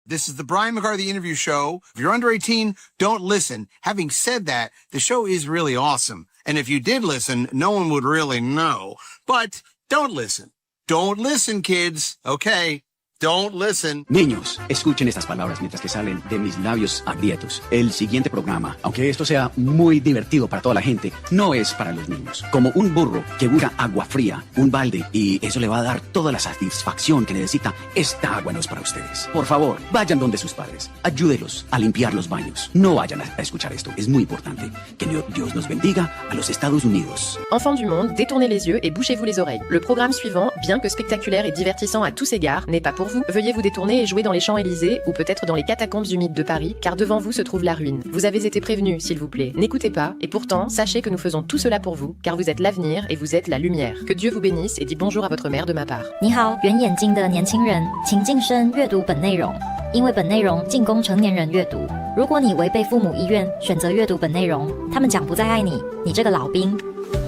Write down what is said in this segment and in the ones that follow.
This is the Brian McCarthy interview show. If you're under 18, don't listen. Having said that, the show is really awesome. And if you did listen, no one would really know. But don't listen. Don't listen, kids. Okay? Don't listen. Niños, escuchen estas palabras mientras que salen de mis labios agrietos. El siguiente programa, aunque esto sea muy divertido para toda la gente, no es para los niños. Como un burro que busca agua fría, un balde, y eso le va a dar toda la satisfacción que necesita, esta agua no es para ustedes. Por favor, vayan donde sus padres. Ayúdelos a limpiar los baños. No vayan a escuchar esto. Es muy importante. Que Dios nos bendiga a los Estados Unidos. Enfants du monde, détournez les yeux et bouchez-vous les oreilles. Le programme suivant, bien que spectaculaire et divertissant à tous égards, n'est pas pour vous. Veuillez vous détourner et jouer dans les Champs-Élysées ou peut-être dans les catacombes humides de Paris, car devant vous se trouve la ruine. Vous avez été prévenus, s'il vous plaît. N'écoutez pas, et pourtant, sachez que nous faisons tout cela pour vous, car vous êtes l'avenir et vous êtes la lumière. Que Dieu vous bénisse et dit bonjour à votre mère de ma part. 你好，圆眼睛的年轻人，请晋升阅读本内容，因为本内容仅供成年人阅读。如果你违背父母意愿选择阅读本内容，他们将不再爱你，你这个老兵。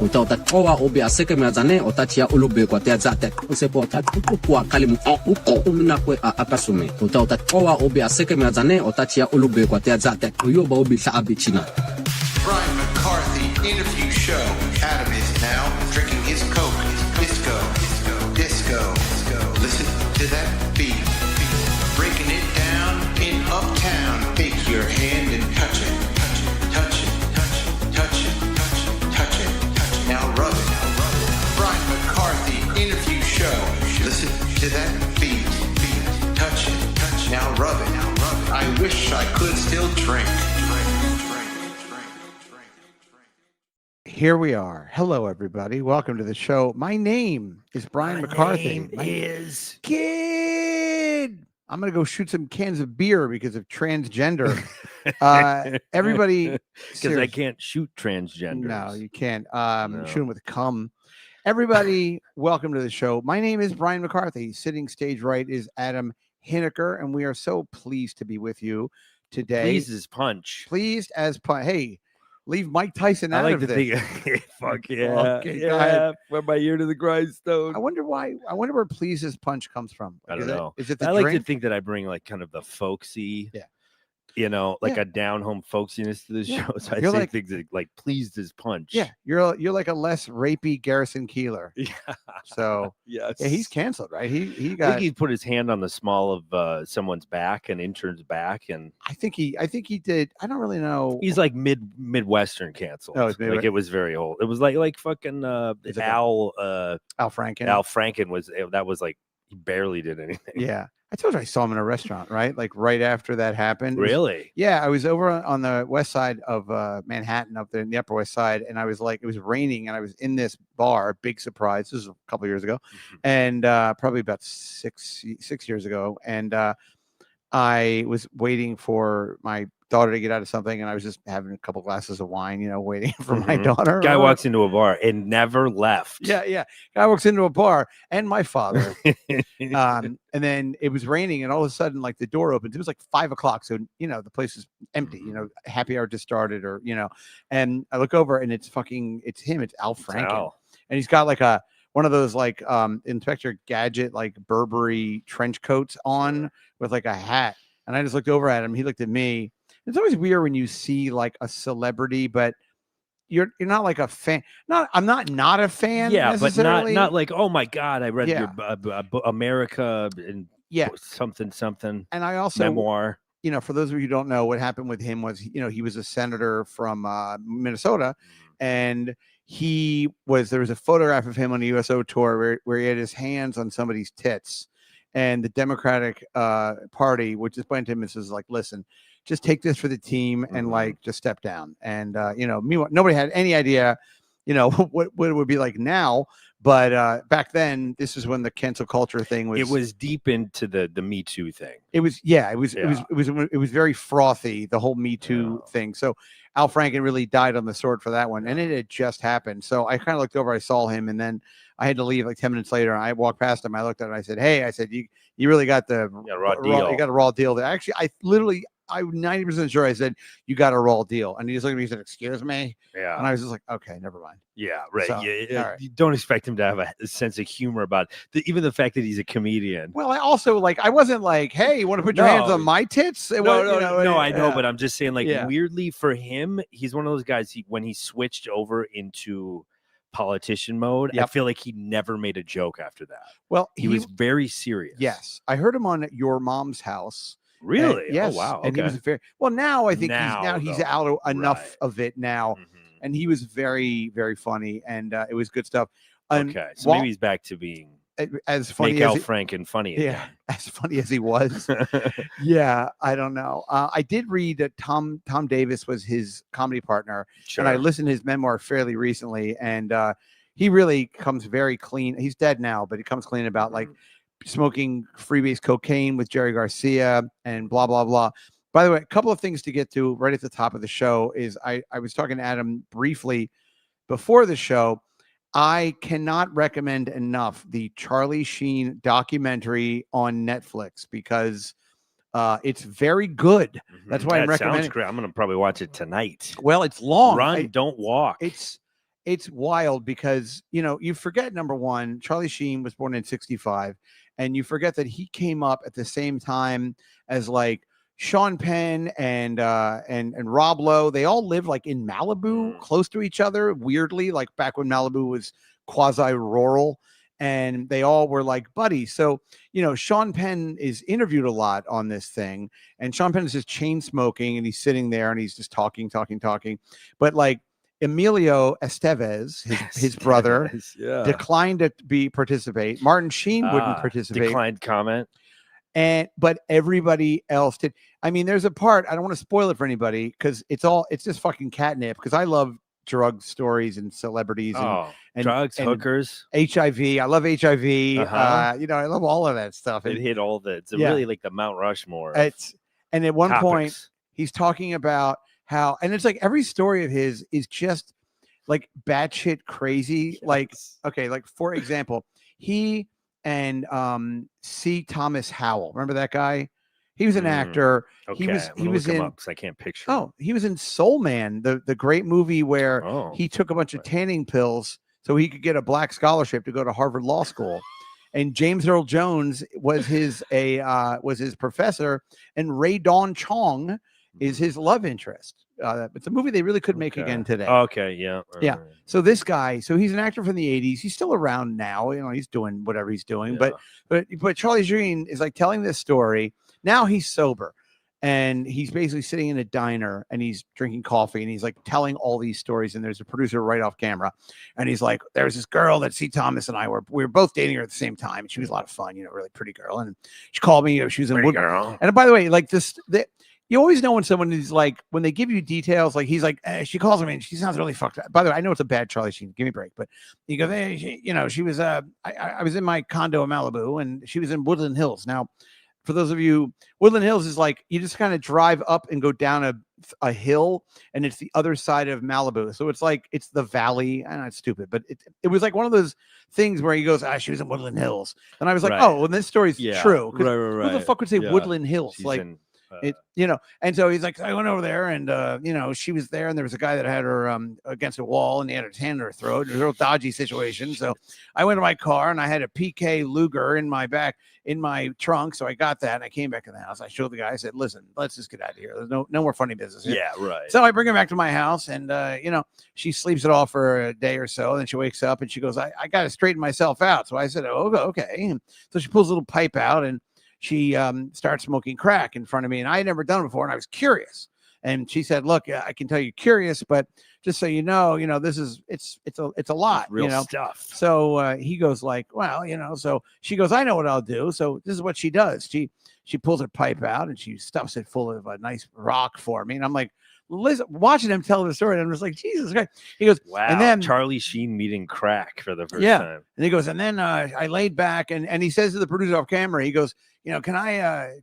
Utaota oa obia seke me azane otatia ulube kwa te azate usepo tatu kwa kalimu umna kwe akasume utaota oa obia seke me azane otatia ulube kwa te azate uyoba obi saabi china. Brian McCarthy interview show. Adam is now drinking his Coke. Disco. Listen to that beat. Breaking it down in Uptown. Take your hand and touch it. Now rub it. Brian McCarthy interview show. Listen to that beat. Touch it. Now rub it. I wish I could still drink. Here we are. Hello, everybody. Welcome to the show. My name is Brian McCarthy. My name is Kid. I'm going to go shoot some cans of beer because of transgender. Everybody. Because I can't shoot transgenders. No, you can't. Shoot them with cum. Everybody, welcome to the show. My name is Brian McCarthy. Sitting stage right is Adam Hineker, and we are so pleased to be with you today. Pleased as punch. Pleased as punch. Hey, leave Mike Tyson out of this. Fuck yeah. Okay, go ahead. Wear my ear to the grindstone. I wonder why. I wonder where pleased as punch comes from. I don't know. Is it the I drink? like to think that I bring like kind of the folksy, a down home folksiness to the show. So I say things like pleased as punch. Yeah, you're like a less rapey Garrison Keillor. Yeah. So yes. Yeah, he's canceled, right? He I got. think he put his hand on the small of someone's back, an intern's back, and I think he did. I don't really know. he's like Midwestern canceled. Oh, it's like it was very old. It was like fucking Al Franken. Al Franken was that was like he barely did anything. Yeah. I told you I saw him in a restaurant, right? Like right after that happened. Really? Yeah. I was over on the west side of Manhattan, up there in the Upper West Side. And I was like, it was raining and I was in this bar, big surprise. This was a couple years ago. And probably about six years ago. And I was waiting for my daughter to get out of something, and I was just having a couple glasses of wine, waiting for my daughter. Guy walks into a bar and never left. Yeah. Guy walks into a bar, and my father. And then it was raining, and all of a sudden, like the door opens. It was like 5 o'clock, so the place is empty. Happy hour just started, or And I look over, and it's him. It's Al Franken, and he's got like one of those like Inspector Gadget like Burberry trench coats on with like a hat. And I just looked over at him. He looked at me. It's always weird when you see like a celebrity, but you're not like a fan. I'm not a fan. Yeah, but not like, oh my God, I read your America and something. And I also memoir. For those of you who don't know, what happened with him was, he was a senator from Minnesota, and there was a photograph of him on the USO tour where he had his hands on somebody's tits, and the Democratic Party would just point to him and says like, listen, just take this for the team and like just step down. And meanwhile, nobody had any idea what it would be like now, but back then this is when the cancel culture thing was. It was deep into the Me Too thing. It was very frothy, the whole Me Too thing. So Al Franken really died on the sword for that one, and it had just happened. So I kind of looked over, I saw him, and then I had to leave like 10 minutes later. And I walked past him. I looked at him. I said, "Hey," I said, "You really got the raw deal. You got a raw deal there." Actually, I'm 90% sure I said, you got a raw deal. And he just looked at me and said, excuse me. Yeah. And I was just like, okay, never mind. Yeah, right. So, yeah, all right. You don't expect him to have a sense of humor about even the fact that he's a comedian. Well, I also like, I wasn't like, hey, you want to put your hands on my tits? No, I know, but I'm just saying, like, Yeah. weirdly for him, he's one of those guys. When he switched over into politician mode, I feel like he never made a joke after that. Well, he was very serious. Yes, I heard him on Your Mom's House. Really? Yes. Oh, wow. Okay. And he was very well. Now I think he's out enough of it now, and he was very, very funny, and it was good stuff. Okay, so maybe he's back to being as funny make as Al Franken funny again. Yeah, as funny as he was. Yeah, I don't know. I did read that Tom Davis was his comedy partner, and I listened to his memoir fairly recently, and he really comes very clean. He's dead now, but he comes clean about like smoking freebase cocaine with Jerry Garcia and blah blah blah. By the way, a couple of things to get to right at the top of the show is I was talking to Adam briefly before the show. I cannot recommend enough the Charlie Sheen documentary on Netflix because it's very good. That's why I'm recommending. Sounds great. I'm going to probably watch it tonight. Well, it's long. Run, don't walk. It's wild because, you know, you forget, number one, Charlie Sheen was born in 1965, and you forget that he came up at the same time as like Sean Penn and Rob Lowe. They all lived like in Malibu, close to each other, weirdly, like back when Malibu was quasi rural, and they all were like buddies. So, you know, Sean Penn is interviewed a lot on this thing, and Sean Penn is just chain smoking, and he's sitting there and he's just talking. But like Emilio Estevez, his brother, declined to participate. Martin Sheen wouldn't participate. Declined comment. But everybody else did. I mean, there's a part, I don't want to spoil it for anybody because it's just fucking catnip, because I love drug stories and celebrities and drugs, hookers, HIV. I love HIV. You know, I love all of that stuff. It hit all the, it's really like the Mount Rushmore. And at one point he's talking about how, and it's like every story of his is just like batshit crazy. Yes. Like, okay, like for example, he and C. Thomas Howell. Remember that guy? He was an actor. Okay. He was in up, I can't picture. Oh, he was in Soul Man, the great movie where he took a bunch of tanning pills so he could get a black scholarship to go to Harvard Law School. And James Earl Jones was his professor, and Ray Dawn Chong is his love interest. It's a movie they really could make again today. Okay, yeah. Yeah. So this guy, so he's an actor from the 80s. He's still around now. You know, he's doing whatever he's doing. Yeah. But Charlie Sheen is like telling this story. Now he's sober, and he's basically sitting in a diner and he's drinking coffee, and he's like telling all these stories. And there's a producer right off camera, and he's like, there's this girl that C. Thomas and I we were both dating her at the same time. And she was a lot of fun, you know, really pretty girl. And she called me, you know, she was in Woodland. And by the way, like you always know when someone is like, when they give you details, like he's like, she calls me and she sounds really fucked up. By the way, I know it's a bad Charlie Sheen. Give me a break. But he goes, hey, you know, she was, I was in my condo in Malibu, and she was in Woodland Hills. Now, for those of you, Woodland Hills is like, you just kind of drive up and go down a hill, and it's the other side of Malibu. So it's like, it's the valley. I know it's stupid, but it was like one of those things where he goes, she was in Woodland Hills. And I was like, oh, well, this story's true. Right. Who the fuck would say Woodland Hills? She's like, you know, and so he's like, I went over there, and you know, she was there, and there was a guy that had her against a wall, and he had his hand in her throat. It was a real dodgy situation. So I went to my car, and I had a PK Luger in my trunk. So I got that, and I came back in the house. I showed the guy. I said, listen, let's just get out of here. There's no more funny business here. Yeah, right. So I bring her back to my house, and you know, she sleeps it off for a day or so. Then she wakes up, and she goes, I got to straighten myself out. So I said, oh, okay. And so she pulls a little pipe out, and she starts smoking crack in front of me, and I had never done it before, and I was curious. And she said, look, I can tell you're curious, but just so you know, this is, it's a lot, it's real you know, stuff. So he goes like, well, you know, so she goes, I know what I'll do. So this is what she does. She pulls her pipe out, and she stuffs it full of a nice rock for me. And I'm like, listen, watching him tell the story, and I'm just like, Jesus Christ. He goes, wow. And then Charlie Sheen meeting crack for the first time. And he goes, and then I laid back, and he says to the producer off camera, he goes, you know, can I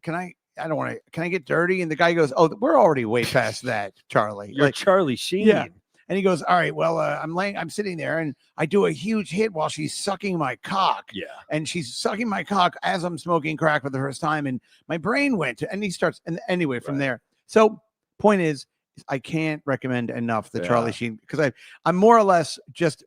get dirty? And the guy goes, oh, we're already way past that, Charlie. You're like Charlie Sheen. Yeah. And he goes, all right, well, I'm sitting there, and I do a huge hit while she's sucking my cock. Yeah. And she's sucking my cock as I'm smoking crack for the first time. And my brain went to, and he starts, and anyway, from there. So point is, I can't recommend enough the Charlie Sheen, because I'm more or less just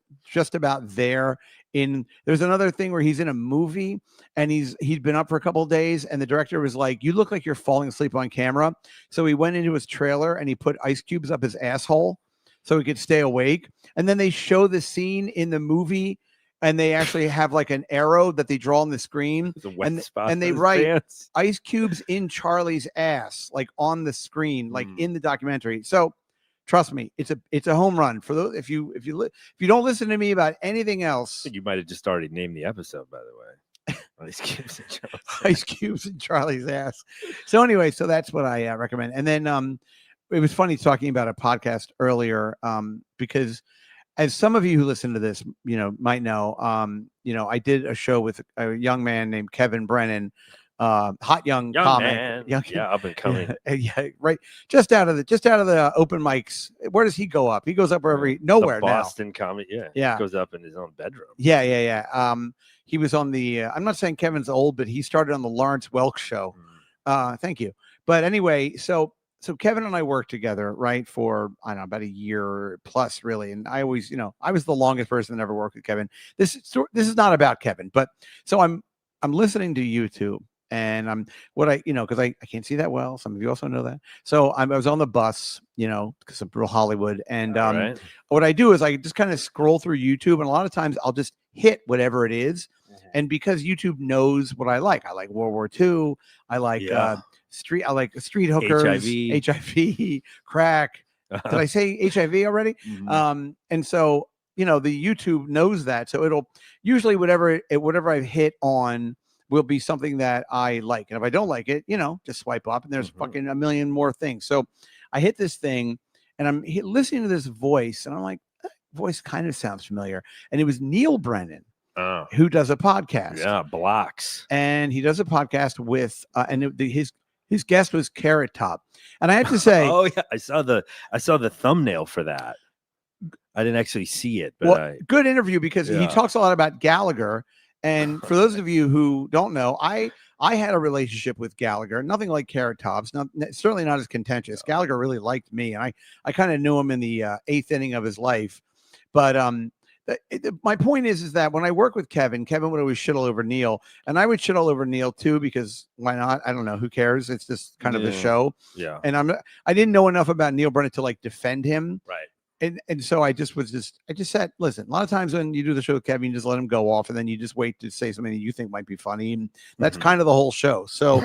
about there. There's another thing where he's in a movie and he'd been up for a couple of days, and the director was like, "You look like you're falling asleep on camera." So he went into his trailer and he put ice cubes up his asshole so he could stay awake. And then they show the scene in the movie, and they actually have like an arrow that they draw on the screen, and they write ice cubes in Charlie's ass, like on the screen, like in the documentary. So trust me, it's a home run for those. If you don't listen to me about anything else, I think you might have just already named the episode, by the way. Ice cubes in Charlie's ass. So anyway, so that's what I recommend. And then it was funny talking about a podcast earlier, because as some of you who listen to this, might know, I did a show with a young man named Kevin Brennan, hot young comic, man. Up and coming. Yeah, right. Just out of the open mics. Where does he go up? He goes up nowhere now. Boston comic. Yeah. He goes up in his own bedroom. Yeah. He was on the. I'm not saying Kevin's old, but he started on the Lawrence Welk show. Thank you. But anyway, so Kevin and I worked together, right, for, I don't know, about a year plus, really. And I always, I was the longest person that ever worked with Kevin. This is not about Kevin, but so I'm listening to YouTube, and because I can't see that well. Some of you also know that. So I was on the bus, because I'm real Hollywood. And what I do is I just kind of scroll through YouTube, and a lot of times I'll just hit whatever it is. And because YouTube knows what I like World War II. I like street hookers, HIV, crack. Did I say HIV already? Mm-hmm. And so, the YouTube knows that. So it'll usually whatever I've hit on will be something that I like. And if I don't like it, just swipe up, and there's fucking a million more things. So I hit this thing, and I'm listening to this voice, and I'm like, that voice kind of sounds familiar. And it was Neil Brennan. Who does a podcast? Yeah, Blocks. And he does a podcast with his guest was Carrot Top. And I have to say, oh yeah, I saw the thumbnail for that. I didn't actually see it, but good interview, because he talks a lot about Gallagher. And for those of you who don't know, I had a relationship with Gallagher, nothing like Carrot Top's, certainly not as contentious. Gallagher really liked me, and I kind of knew him in the eighth inning of his life. But my point is that when I work with Kevin would always shit all over Neil, and I would shit all over Neil too, because why not? I don't know, who cares? It's just kind of the show. Yeah. And I didn't know enough about Neil Brennan to like defend him. Right. And so I just said, listen, a lot of times when you do the show with Kevin, you just let him go off, and then you just wait to say something that you think might be funny. And that's kind of the whole show. So,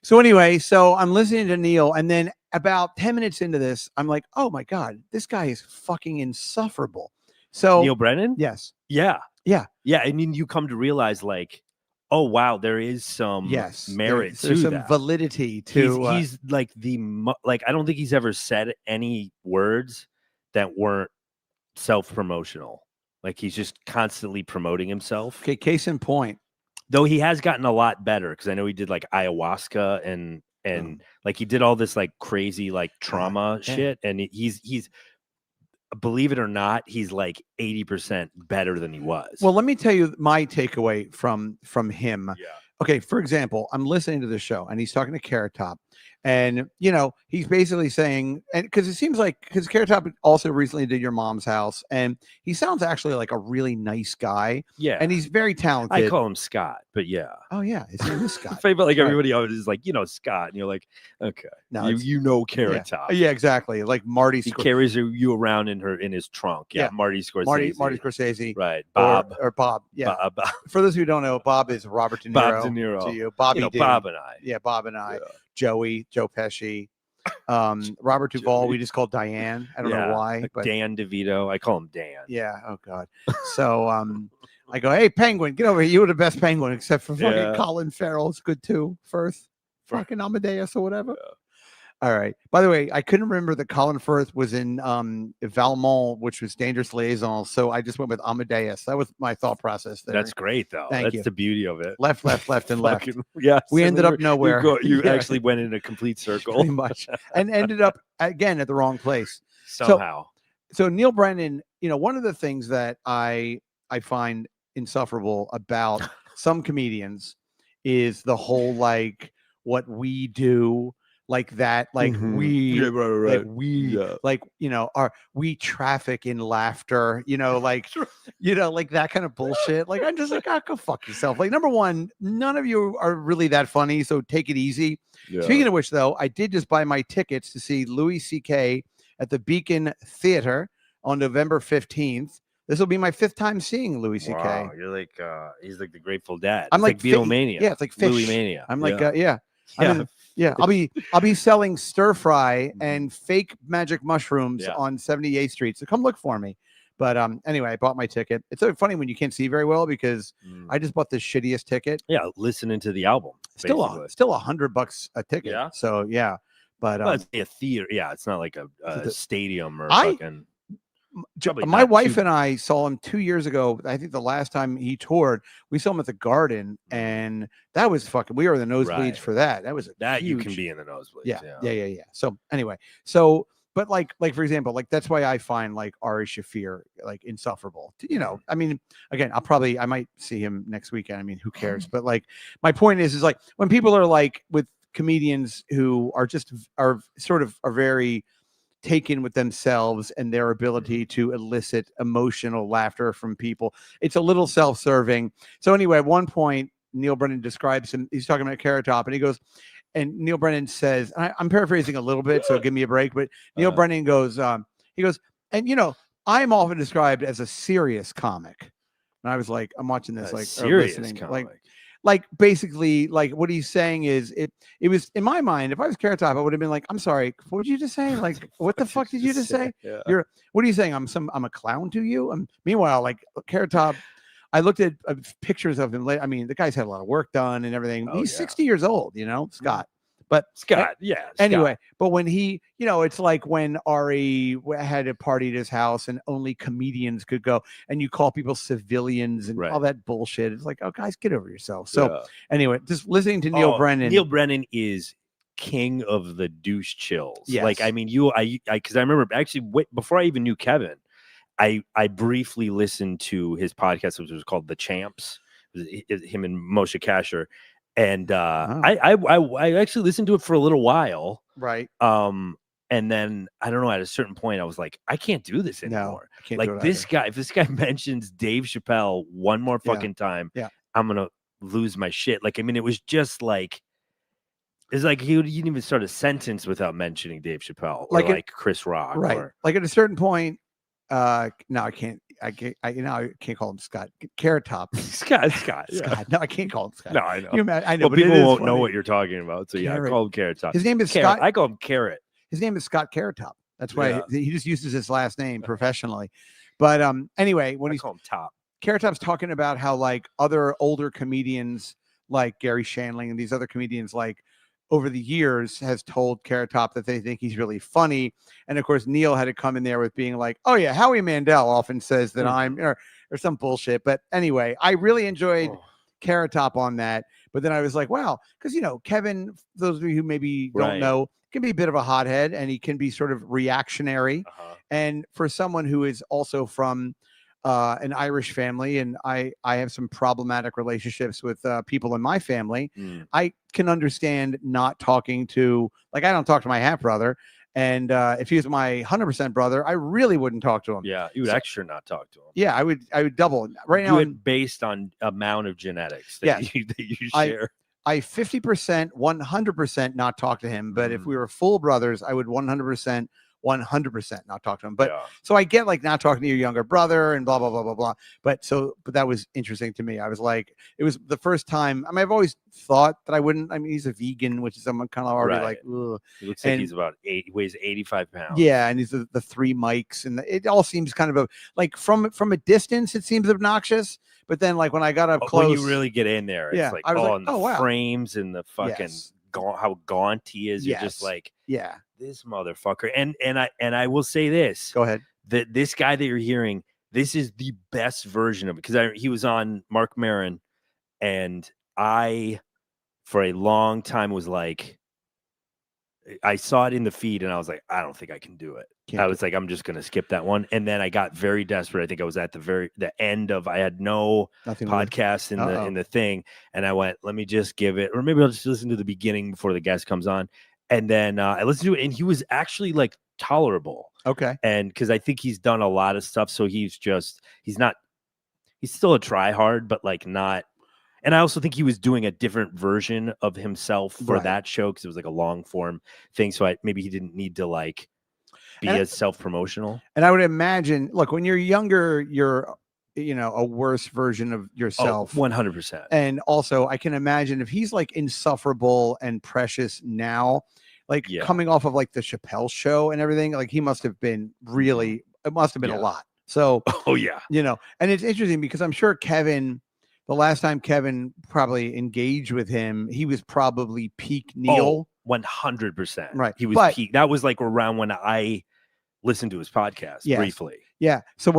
so anyway, so I'm listening to Neil, and then about 10 minutes into this, I'm like, oh my God, this guy is fucking insufferable. So Neil Brennan? Yes. Yeah. Yeah. Yeah. And then you come to realize, like, oh wow, there is some merit there's to some that. Validity to he's like I don't think he's ever said any words that weren't self-promotional. Like, he's just constantly promoting himself. Okay, case in point. Though he has gotten a lot better, because I know he did like ayahuasca and like he did all this like crazy like trauma shit, and he's believe it or not, he's like 80% better than he was. Well, let me tell you my takeaway from him. Yeah. Okay, for example, I'm listening to the show, and he's talking to Carrot Top, and he's basically saying, and because Carrot Top also recently did Your Mom's House, and he sounds actually like a really nice guy. Yeah, and he's very talented. I call him Scott, but yeah. Oh yeah, his name is Scott. But like everybody else is like, Scott, and you're like, okay, no, you know Carrot Top. Yeah, exactly. Like Marty. He carries you around in his trunk. Yeah, Marty Scorsese. Marty Scorsese. Right, Bob or Bob. Yeah. Bob. For those who don't know, Bob is Robert De Niro. Bob De Niro to you, Bobby. Bob and I. Yeah, Bob and I. Joe Pesci. Robert Duvall, we just call Diane. I don't know why, but Dan DeVito. I call him Dan. Yeah. Oh God. So I go, hey Penguin, get over here. You were the best Penguin, except for fucking Colin Farrell. It's good too. Firth, fucking Amadeus or whatever. Yeah. All right. By the way, I couldn't remember that Colin Firth was in Valmont, which was Dangerous Liaison. So I just went with Amadeus. That was my thought process there. That's great, though. That's the beauty of it. Left, and left. Yeah. We ended up nowhere. You actually went in a complete circle. Pretty much. And ended up, again, at the wrong place. Somehow. So Neil Brennan, one of the things that I find insufferable about some comedians is the whole, like, what we do like that, like we, like we, Yeah. like, you know, we traffic in laughter, you know, like, you know, like that kind of bullshit. Like, I'm just like, oh, go fuck yourself. Like, number one, none of you are really that funny, so take it easy. Yeah. Speaking of which, though, I did just buy my tickets to see Louis C.K. at the Beacon Theater on November 15th. This will be my 5th time seeing Louis C.K. Wow, you're like he's like the Grateful Dad. I'm It's like Beatlemania. Yeah, it's like Fish. Louis Mania. I'm like, yeah. yeah. Yeah. I'm in- yeah, I'll be selling stir fry and fake magic mushrooms Yeah. on 78th Street. So come look for me. But anyway, I bought my ticket. It's so funny when you can't see very well because I just bought the shittiest ticket. Yeah, listening to the album. Still basically. still $100 a ticket. Yeah? So yeah. But Well, it's a theater. Yeah, it's not like a the- stadium or I- fucking. Probably my not wife too- and I saw him 2 years ago. I think the last time he toured, we saw him at the Garden, and that was fucking. We were in the nosebleeds Right. for that. That was a that you can huge- be in the nosebleeds. Yeah. So anyway, but like for example, like that's why I find like Ari Shafir like insufferable. You know, I mean, again, I might see him next weekend. I mean, who cares? But like, my point is like when people are like with comedians who are very taken with themselves and their ability to elicit emotional laughter from people, it's a little self-serving. So anyway, at one point, Neil Brennan describes him. He's talking about Carrot Top, and he goes, and Neil Brennan says, I'm paraphrasing a little bit, so give me a break. But Neil Brennan goes, he goes, and you know, I'm often described as a serious comic. And I was like, I'm watching this, like serious listening, comic. like basically, like what he's saying is it was in my mind. If I was Carrot Top, I would have been like, I'm sorry, what did you just say? Like, what the fuck did you just say? Yeah. What are you saying? I'm a clown to you? Meanwhile, like Carrot Top, I looked at pictures of him later. I mean, the guy's had a lot of work done and everything. Oh, He's yeah. 60 years old, you know, Scott. But Scott, yeah. anyway, but when he, you know, it's like when Ari had a party at his house and only comedians could go, and you call people civilians and Right. all that bullshit. It's like, oh, guys, get over yourself. So Yeah. anyway, just listening to Neil Brennan. Neil Brennan is king of the douche chills. Yes. Like, I mean, because I remember actually before I even knew Kevin, I briefly listened to his podcast, which was called The Champs. It was him and Moshe Kasher. And I actually listened to it for a little while. Right. And then I don't know, at a certain point, I was like, I can't do this anymore. I can't Like do it this either. guy, if this guy mentions Dave Chappelle one more fucking time, I'm gonna lose my shit. Like, I mean, it was just like, it's like he didn't even start a sentence without mentioning Dave Chappelle or like Chris Rock. Right. Or, Like at a certain point, no, I can't call him Scott. Carrot Top. Scott. Scott. No, I can't call him Scott. No, I know. I know, Well, but it people is won't know funny. what you're talking about. So yeah, Carrot. I call him Carrot Top. His name is Carrot. Scott. I call him Carrot. His name is Scott Carrot Top. That's why Yeah. he just uses his last name professionally. But anyway, when I he's call him Top. Carrot Top's talking about how like other older comedians like Gary Shandling and these other comedians like over the years has told Carrot Top that they think he's really funny. And of course, Neil had to come in there with being like, oh yeah, Howie Mandel often says that I'm or some bullshit. But anyway, I really enjoyed Carrot Top on that. But then I was like, wow, because you know, Kevin, those of you who maybe don't Right. know, can be a bit of a hothead and he can be sort of reactionary. And for someone who is also from an Irish family, and I have some problematic relationships with people in my family, I can understand not talking to, like, I don't talk to my half brother. And if he was my 100% brother, I really wouldn't talk to him. Yeah, you would extra not talk to him. Yeah, I would double. Right Do now, it based on amount of genetics that Yes. you share. I 50%, 100% not talk to him. But if we were full brothers, I would 100% not talk to him. But Yeah. so I get like not talking to your younger brother and blah, blah, blah, blah, blah. But that was interesting to me. I was like, it was the first time. I mean, I've always thought that I wouldn't. I mean, he's a vegan, which is someone kind of already Right. like, ugh. He looks like And- he's about he weighs 85 pounds. Yeah, and he's the three mics, and it all seems kind of like from a distance, it seems obnoxious. But then, like when I got up But close, when you really get in there, it's Yeah, like, I was like, and the oh, wow. frames and the fucking Yes. how gaunt he is. You're just Yes. like, yeah, this motherfucker. And I will say this: go ahead. that this guy that you're hearing, this is the best version of it, because he was on Mark Maron, and I, for a long time, was like, I saw it in the feed, and I was like, I don't think I can do it. Can't I do was like, I'm just gonna skip that one. And then I got very desperate. I think I was at the end of, I had no Nothing. podcast in the thing, and I went, let me just give it, or maybe I'll just listen to the beginning before the guest comes on. And then I listened to it, and he was actually like tolerable. Okay. And because I think he's done a lot of stuff, so he's still a try hard, but like not. And I also think he was doing a different version of himself for Right. that show because it was like a long form thing. So maybe he didn't need to like be And as self promotional. And I would imagine, look, when you're younger, you're, a worse version of yourself. 100%. And also, I can imagine if he's like insufferable and precious now, like Yeah. coming off of like the Chappelle show and everything, like he must have been really, it must have been Yeah. a lot. So, Oh yeah. and it's interesting because I'm sure Kevin, the last time Kevin probably engaged with him, he was probably peak Neil. 100%. Right. He was But- peak. That was like around when I listened to his podcast Yes. briefly. Yeah. So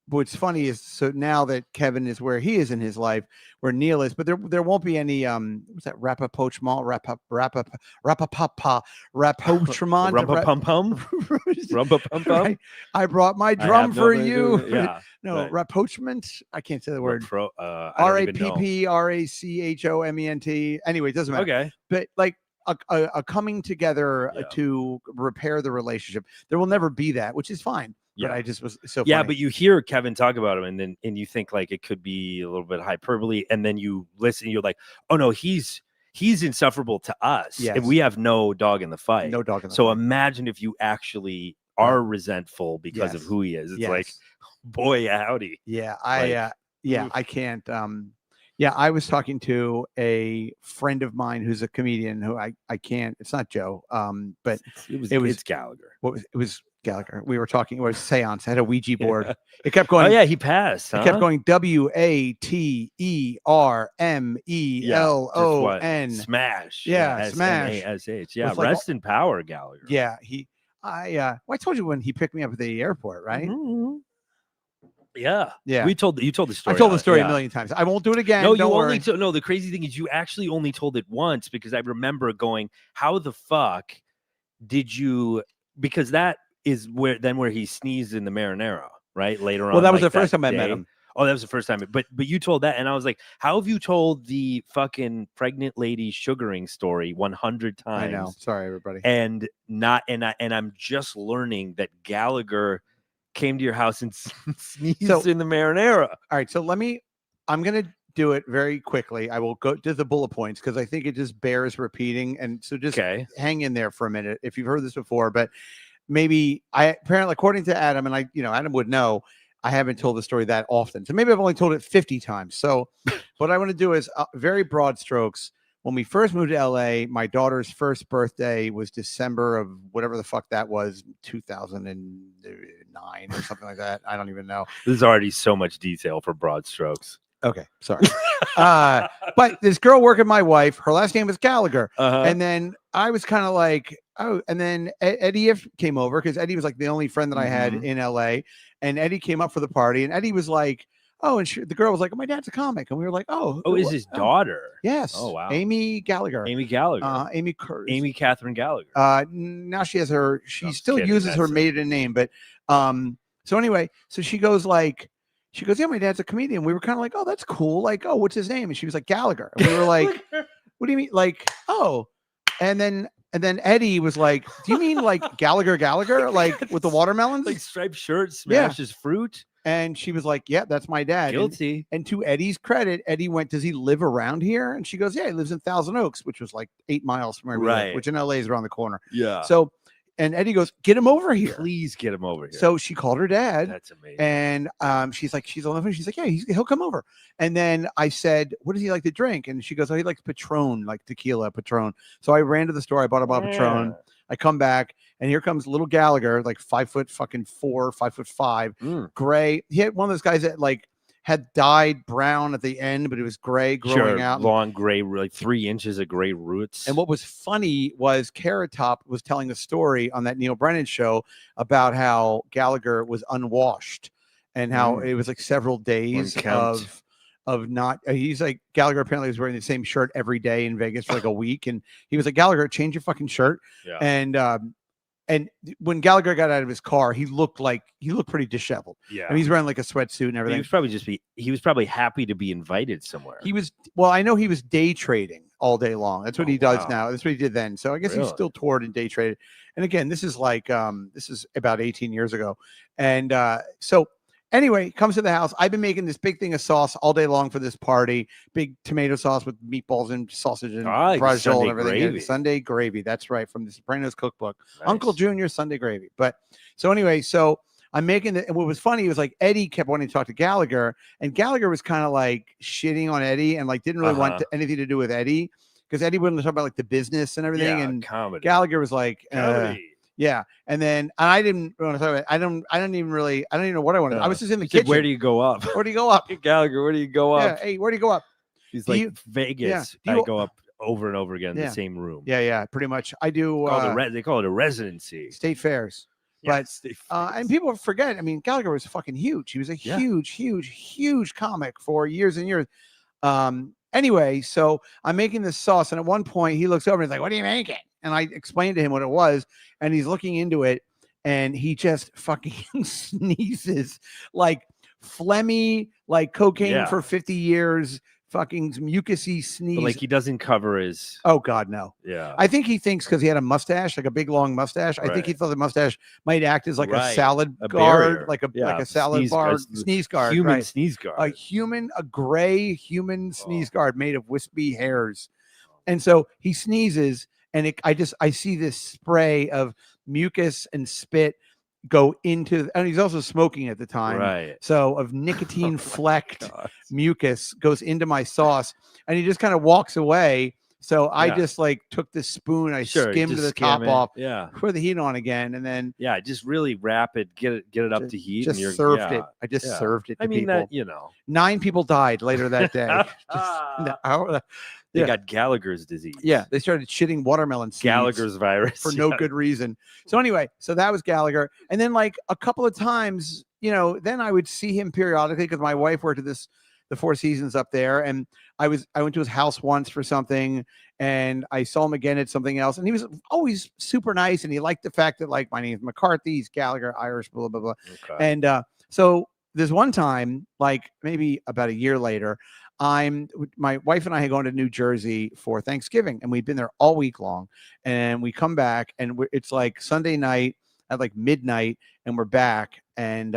what's funny is now that Kevin is where he is in his life, where Neil is, but there won't be any what's that rapprochement, rapprochement. Rumpa pum pum. Rumpa pum pum. Right? I brought my I drum have no for idea. you. Yeah. No, right. rapprochement. I can't say the word. I don't even know. RAPPRACHOMENT. Anyway, it doesn't matter. Okay. But like a coming together Yeah. to repair the relationship. There will never be that, which is fine. But Yeah. I just was so Yeah, funny. but you hear Kevin talk about him, and you think like it could be a little bit hyperbole, and then you listen, you're like, oh no, he's insufferable to us, Yes. and we have no dog in the fight. No dog in the So fight. imagine if you actually are resentful because of Yes. who he is. It's like, Yes. boy, howdy. Yeah, Like, I can't. I was talking to a friend of mine who's a comedian who I can't. It's not Joe. But It's Gallagher. it was Gallagher. We were talking. It was seance. I had a Ouija board. It kept going. Oh yeah, he passed. It Huh? kept going. WATERMELON. Smash. Yeah, smash. SMASH. Yeah, With, like, rest in power, Gallagher. Yeah, I told you when he picked me up at the airport, right? Mhm. Yeah. Yeah. You told the story. I told the story yeah. a million times. I won't do it again. No, you don't only worry. no. The crazy thing is, you actually only told it once because I remember going, "How the fuck did you?" Because that is where he sneezed in the marinara, right? Later on. Well, that was like, the first time I day. met him. Oh, that was the first time. But you told that, and I was like, "How have you told the fucking pregnant lady sugaring story 100 times?" I know. Sorry, everybody. And I'm just learning that Gallagher came to your house and sneezed in the marinara. All right, so I'm going to do it very quickly. I will go to the bullet points because I think it just bears repeating. And so just Okay. hang in there for a minute if you've heard this before. But maybe apparently, according to Adam, and Adam would know, I haven't told the story that often. So maybe I've only told it 50 times. So what I want to do is very broad strokes. When we first moved to LA, my daughter's first birthday was December of whatever the fuck that was, 2009 or something like that. I don't even know. This is already so much detail for broad strokes. Okay, sorry. But this girl working my wife, her last name was Gallagher. Uh-huh. And then I was kind of like, oh, and then Eddie came over because Eddie was like the only friend that I had Mhm. in LA. And Eddie came up for the party, and Eddie was like, oh, and the girl was like, oh, my dad's a comic. And we were like, oh. Oh, is his daughter? Yes. Oh, wow. Amy Gallagher. Amy Gallagher. Amy Kurz. Amy Catherine Gallagher. Now she has her, she I'm still kidding, uses her that's it. maiden name, but so anyway, so she goes, yeah, my dad's a comedian. We were kind of like, oh, that's cool. Like, oh, what's his name? And she was like, Gallagher. And we were like, what do you mean? Like, oh, and then Eddie was like, do you mean like Gallagher, like with the watermelons? Like striped shirt, Yeah. smashes fruit. And she was like, yeah, that's my dad. Guilty. And to Eddie's credit, Eddie went, does he live around here? And she goes, yeah, he lives in Thousand Oaks, which was like 8 miles from where we live, Right. which in LA is around the corner. Yeah. So, and Eddie goes, get him over here. Please get him over here. So she called her dad. That's amazing. And she's like, she's on the phone. She's like, yeah, he'll come over. And then I said, what does he like to drink? And she goes, oh, he likes Patron, like tequila, Patron. So I ran to the store. I bought a bottle of Patron. I come back, and here comes little Gallagher, like 5'4", 5'5", Mm. gray. He had one of those guys that like had dyed brown at the end, but it was gray growing out. Long gray, like 3 inches of gray roots. And what was funny was Carrot Top was telling a story on that Neil Brennan show about how Gallagher was unwashed and how it was like several days Unkempt. of not. He's like, Gallagher apparently was wearing the same shirt every day in Vegas for like a week, and he was like, Gallagher, change your fucking shirt. Yeah. And when Gallagher got out of his car, he looked pretty disheveled. Yeah. I mean, he's wearing like a sweatsuit and He everything. was probably happy to be invited somewhere. I know he was day trading all day long. That's what he does wow. now. That's what he did then. So I guess he Really? still toured and day traded. And again, this is about 18 years ago. And so anyway, comes to the house. I've been making this big thing of sauce all day long for this party. Big tomato sauce with meatballs and sausage and braciole Sunday and everything. gravy. Sunday gravy. That's right. From the Sopranos cookbook. Nice. Uncle Junior's Sunday gravy. But so anyway, so I'm making it. And what was funny was like Eddie kept wanting to talk to Gallagher, and Gallagher was kind of like shitting on Eddie and like didn't really want anything to do with Eddie because Eddie wouldn't talk about like the business and everything. Yeah, and comedy. Gallagher was like, Comedy. yeah. And then I didn't want to talk about it. I don't even know what I wanted. I was just in the He said, kitchen. where do you go up? Where do you go up? Gallagher, where do you go Yeah. up? Hey, where do you go up? He's do like you- Vegas. do you- I go up over and over again in Yeah. the same room. Yeah. Pretty much. I do They call it a residency. state fairs. But and people forget. I mean, Gallagher was fucking huge. He was a huge comic for years and years. Anyway, so I'm making this sauce, and at one point he looks over and he's like, "What are you making?" And I explained to him what it was, and he's looking into it, and he just fucking sneezes like phlegmy, like cocaine for 50 years, fucking mucusy sneeze. But like he doesn't cover his. Oh God, no. Yeah. I think he thinks because he had a mustache, like a big long mustache. I think he thought the mustache might act as like a salad guard, barrier. like a salad bar, sneeze guard, human right. sneeze guard. A gray human sneeze guard made of wispy hairs. And so he sneezes, and I see this spray of mucus and spit go into, and he's also smoking at the time, right? So of nicotine flecked mucus goes into my sauce, and he just kind of walks away. So I just like took this spoon, I skimmed the top off, put the heat on again, and then just really rapid, get it up to heat. Just and served it. I just served it to people. That 9 people died later that day. They got Gallagher's disease. Yeah, they started shitting watermelon seeds. Gallagher's virus for no good reason. So anyway, so that was Gallagher, and then like a couple of times, then I would see him periodically because my wife worked at the Four Seasons up there, and I went to his house once for something, and I saw him again at something else, and he was always super nice, and he liked the fact that like my name's McCarthy, he's Gallagher, Irish, blah blah blah. Okay. And so there's one time, like maybe about a year later, my wife and I had gone to New Jersey for Thanksgiving, and we'd been there all week long, and we come back, and it's like Sunday night at like midnight, and we're back, and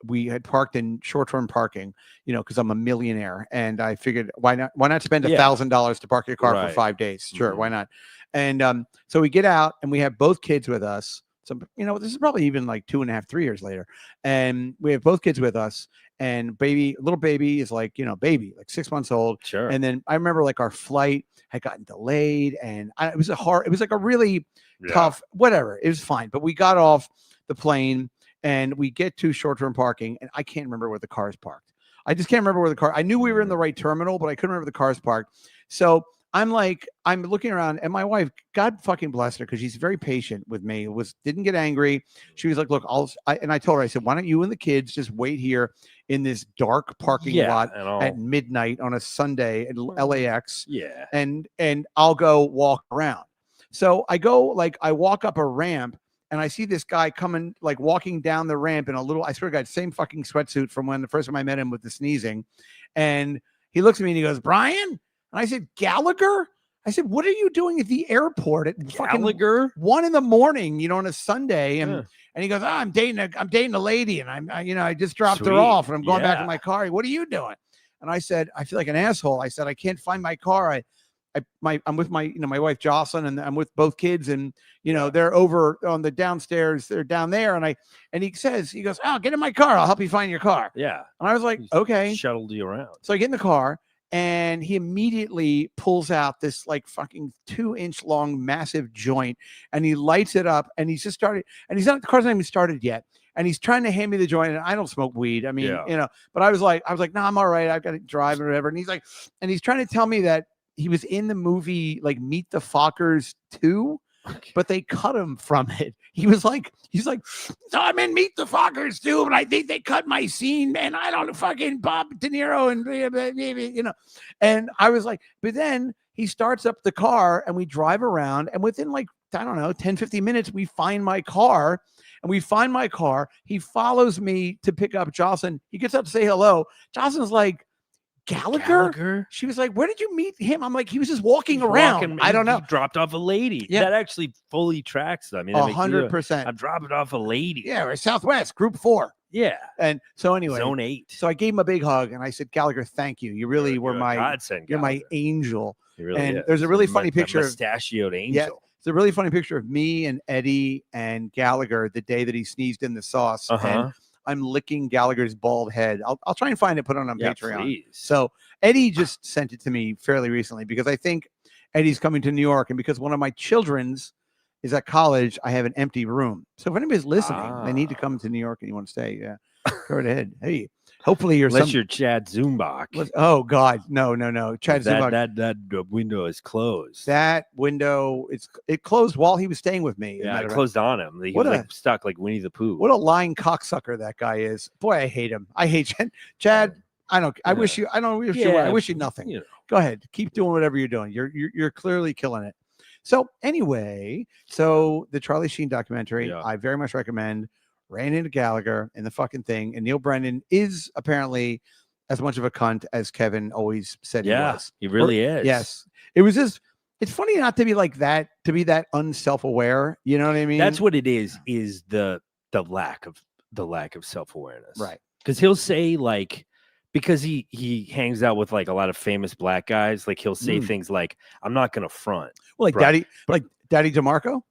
we had parked in short-term parking, because I'm a millionaire, and I figured why not spend $1,000 to park your car for 5 days? Sure, why not? And so we get out, and we have both kids with us. So this is probably even like 2.5, 3 years later, and we have both kids with us. And little baby is like, baby, like 6 months old. Sure. And then I remember like our flight had gotten delayed, and it was like a really tough, whatever. It was fine. But we got off the plane, and we get to short-term parking, and I can't remember where the car is parked. I just can't remember where the car. I knew we were in the right terminal, but I couldn't remember the car's parked. So I'm looking around, and my wife, God fucking bless her, because she's very patient with me. Didn't get angry. She was like, "Look, and I told her, I said, why don't you and the kids just wait here in this dark parking lot at midnight on a Sunday at LAX? Yeah, and I'll go walk around." So I walk up a ramp, and I see this guy coming, like walking down the ramp in I swear to God, same fucking sweatsuit from when the first time I met him with the sneezing, and he looks at me and he goes, "Brian." And I said, "Gallagher?" I said, "What are you doing at the airport at Gallagher? fucking 1 a.m, on a Sunday?" And he goes, I'm dating a lady, and I just dropped her off, and I'm going back to my car. What are you doing? And I said, I feel like an asshole. I said, I can't find my car. I'm with my wife Jocelyn, and I'm with both kids, and they're over on the downstairs. They're down there, and he goes, "Oh, get in my car. I'll help you find your car." Yeah. And I was like, okay. Shuttled you around. So I get in the car, and he immediately pulls out this like fucking 2-inch long massive joint, and he lights it up, and he's just started, and the car's not even started yet, and he's trying to hand me the joint, and I don't smoke weed. I mean, but I was like, no, I'm all right. I've got to drive or whatever. And he's trying to tell me that he was in the movie like Meet the Fockers 2, but they cut him from it. He's like, so I'm in Meet the Fockers 2, but I think they cut my scene, and I don't fucking Bob De Niro and and I was like, but then he starts up the car, and we drive around, and within like I don't know, 10, 15 minutes, we find my car. He follows me to pick up Jocelyn. He gets up to say hello. Jocelyn's like, Gallagher? She was like, where did you meet him? I'm like, he was just walking around. I don't know. He dropped off a lady. Yeah. That actually fully tracks. I mean, that makes you- 100%. I'm dropping off a lady. Yeah, we're Southwest, Group 4. Yeah. And so anyway, Zone 8. so I gave him a big hug and I said, Gallagher, thank you. You really were You're a my godsend, you're my Gallagher. angel. He really and is. there's a really My- funny my picture of- mustachioed angel. Yeah, it's a really funny picture of me and Eddie and Gallagher the day that he sneezed in the sauce. And I'm licking Gallagher's bald head. I'll try and find it, put it on Yeah, Patreon. please. So Eddie just sent it to me fairly recently because I think Eddie's coming to New York, and because one of my children's is at college, I have an empty room. So if anybody's listening, they need to come to New York and you want to stay, yeah, go right ahead. Hey, hopefully you're Unless you're Chad Zumbach. Oh God, no. Chad Zumbach. That window is closed. That window, it closed while he was staying with me. as a Yeah, matter it of closed on him. He What was a- like stuck like Winnie the Pooh. What a lying cocksucker that guy is. Boy, I hate him. I hate Chad. I wish you. I don't wish you. I wish you nothing. You know. Go ahead, keep doing whatever you're doing. You're clearly killing it. So anyway, the Charlie Sheen documentary, Yeah. I very much recommend. Ran into Gallagher in the fucking thing, and Neil Brennan is apparently as much of a cunt as Kevin always said he Yeah, was. he really is. Yes, it was just. It's funny not to be like that, to be that unself-aware. You know what I mean? That's what it is the lack of self-awareness. Right. Because he'll say like, because he hangs out with like a lot of famous black guys, like he'll say things like, I'm not gonna front. Well, like Right. Daddy DeMarco.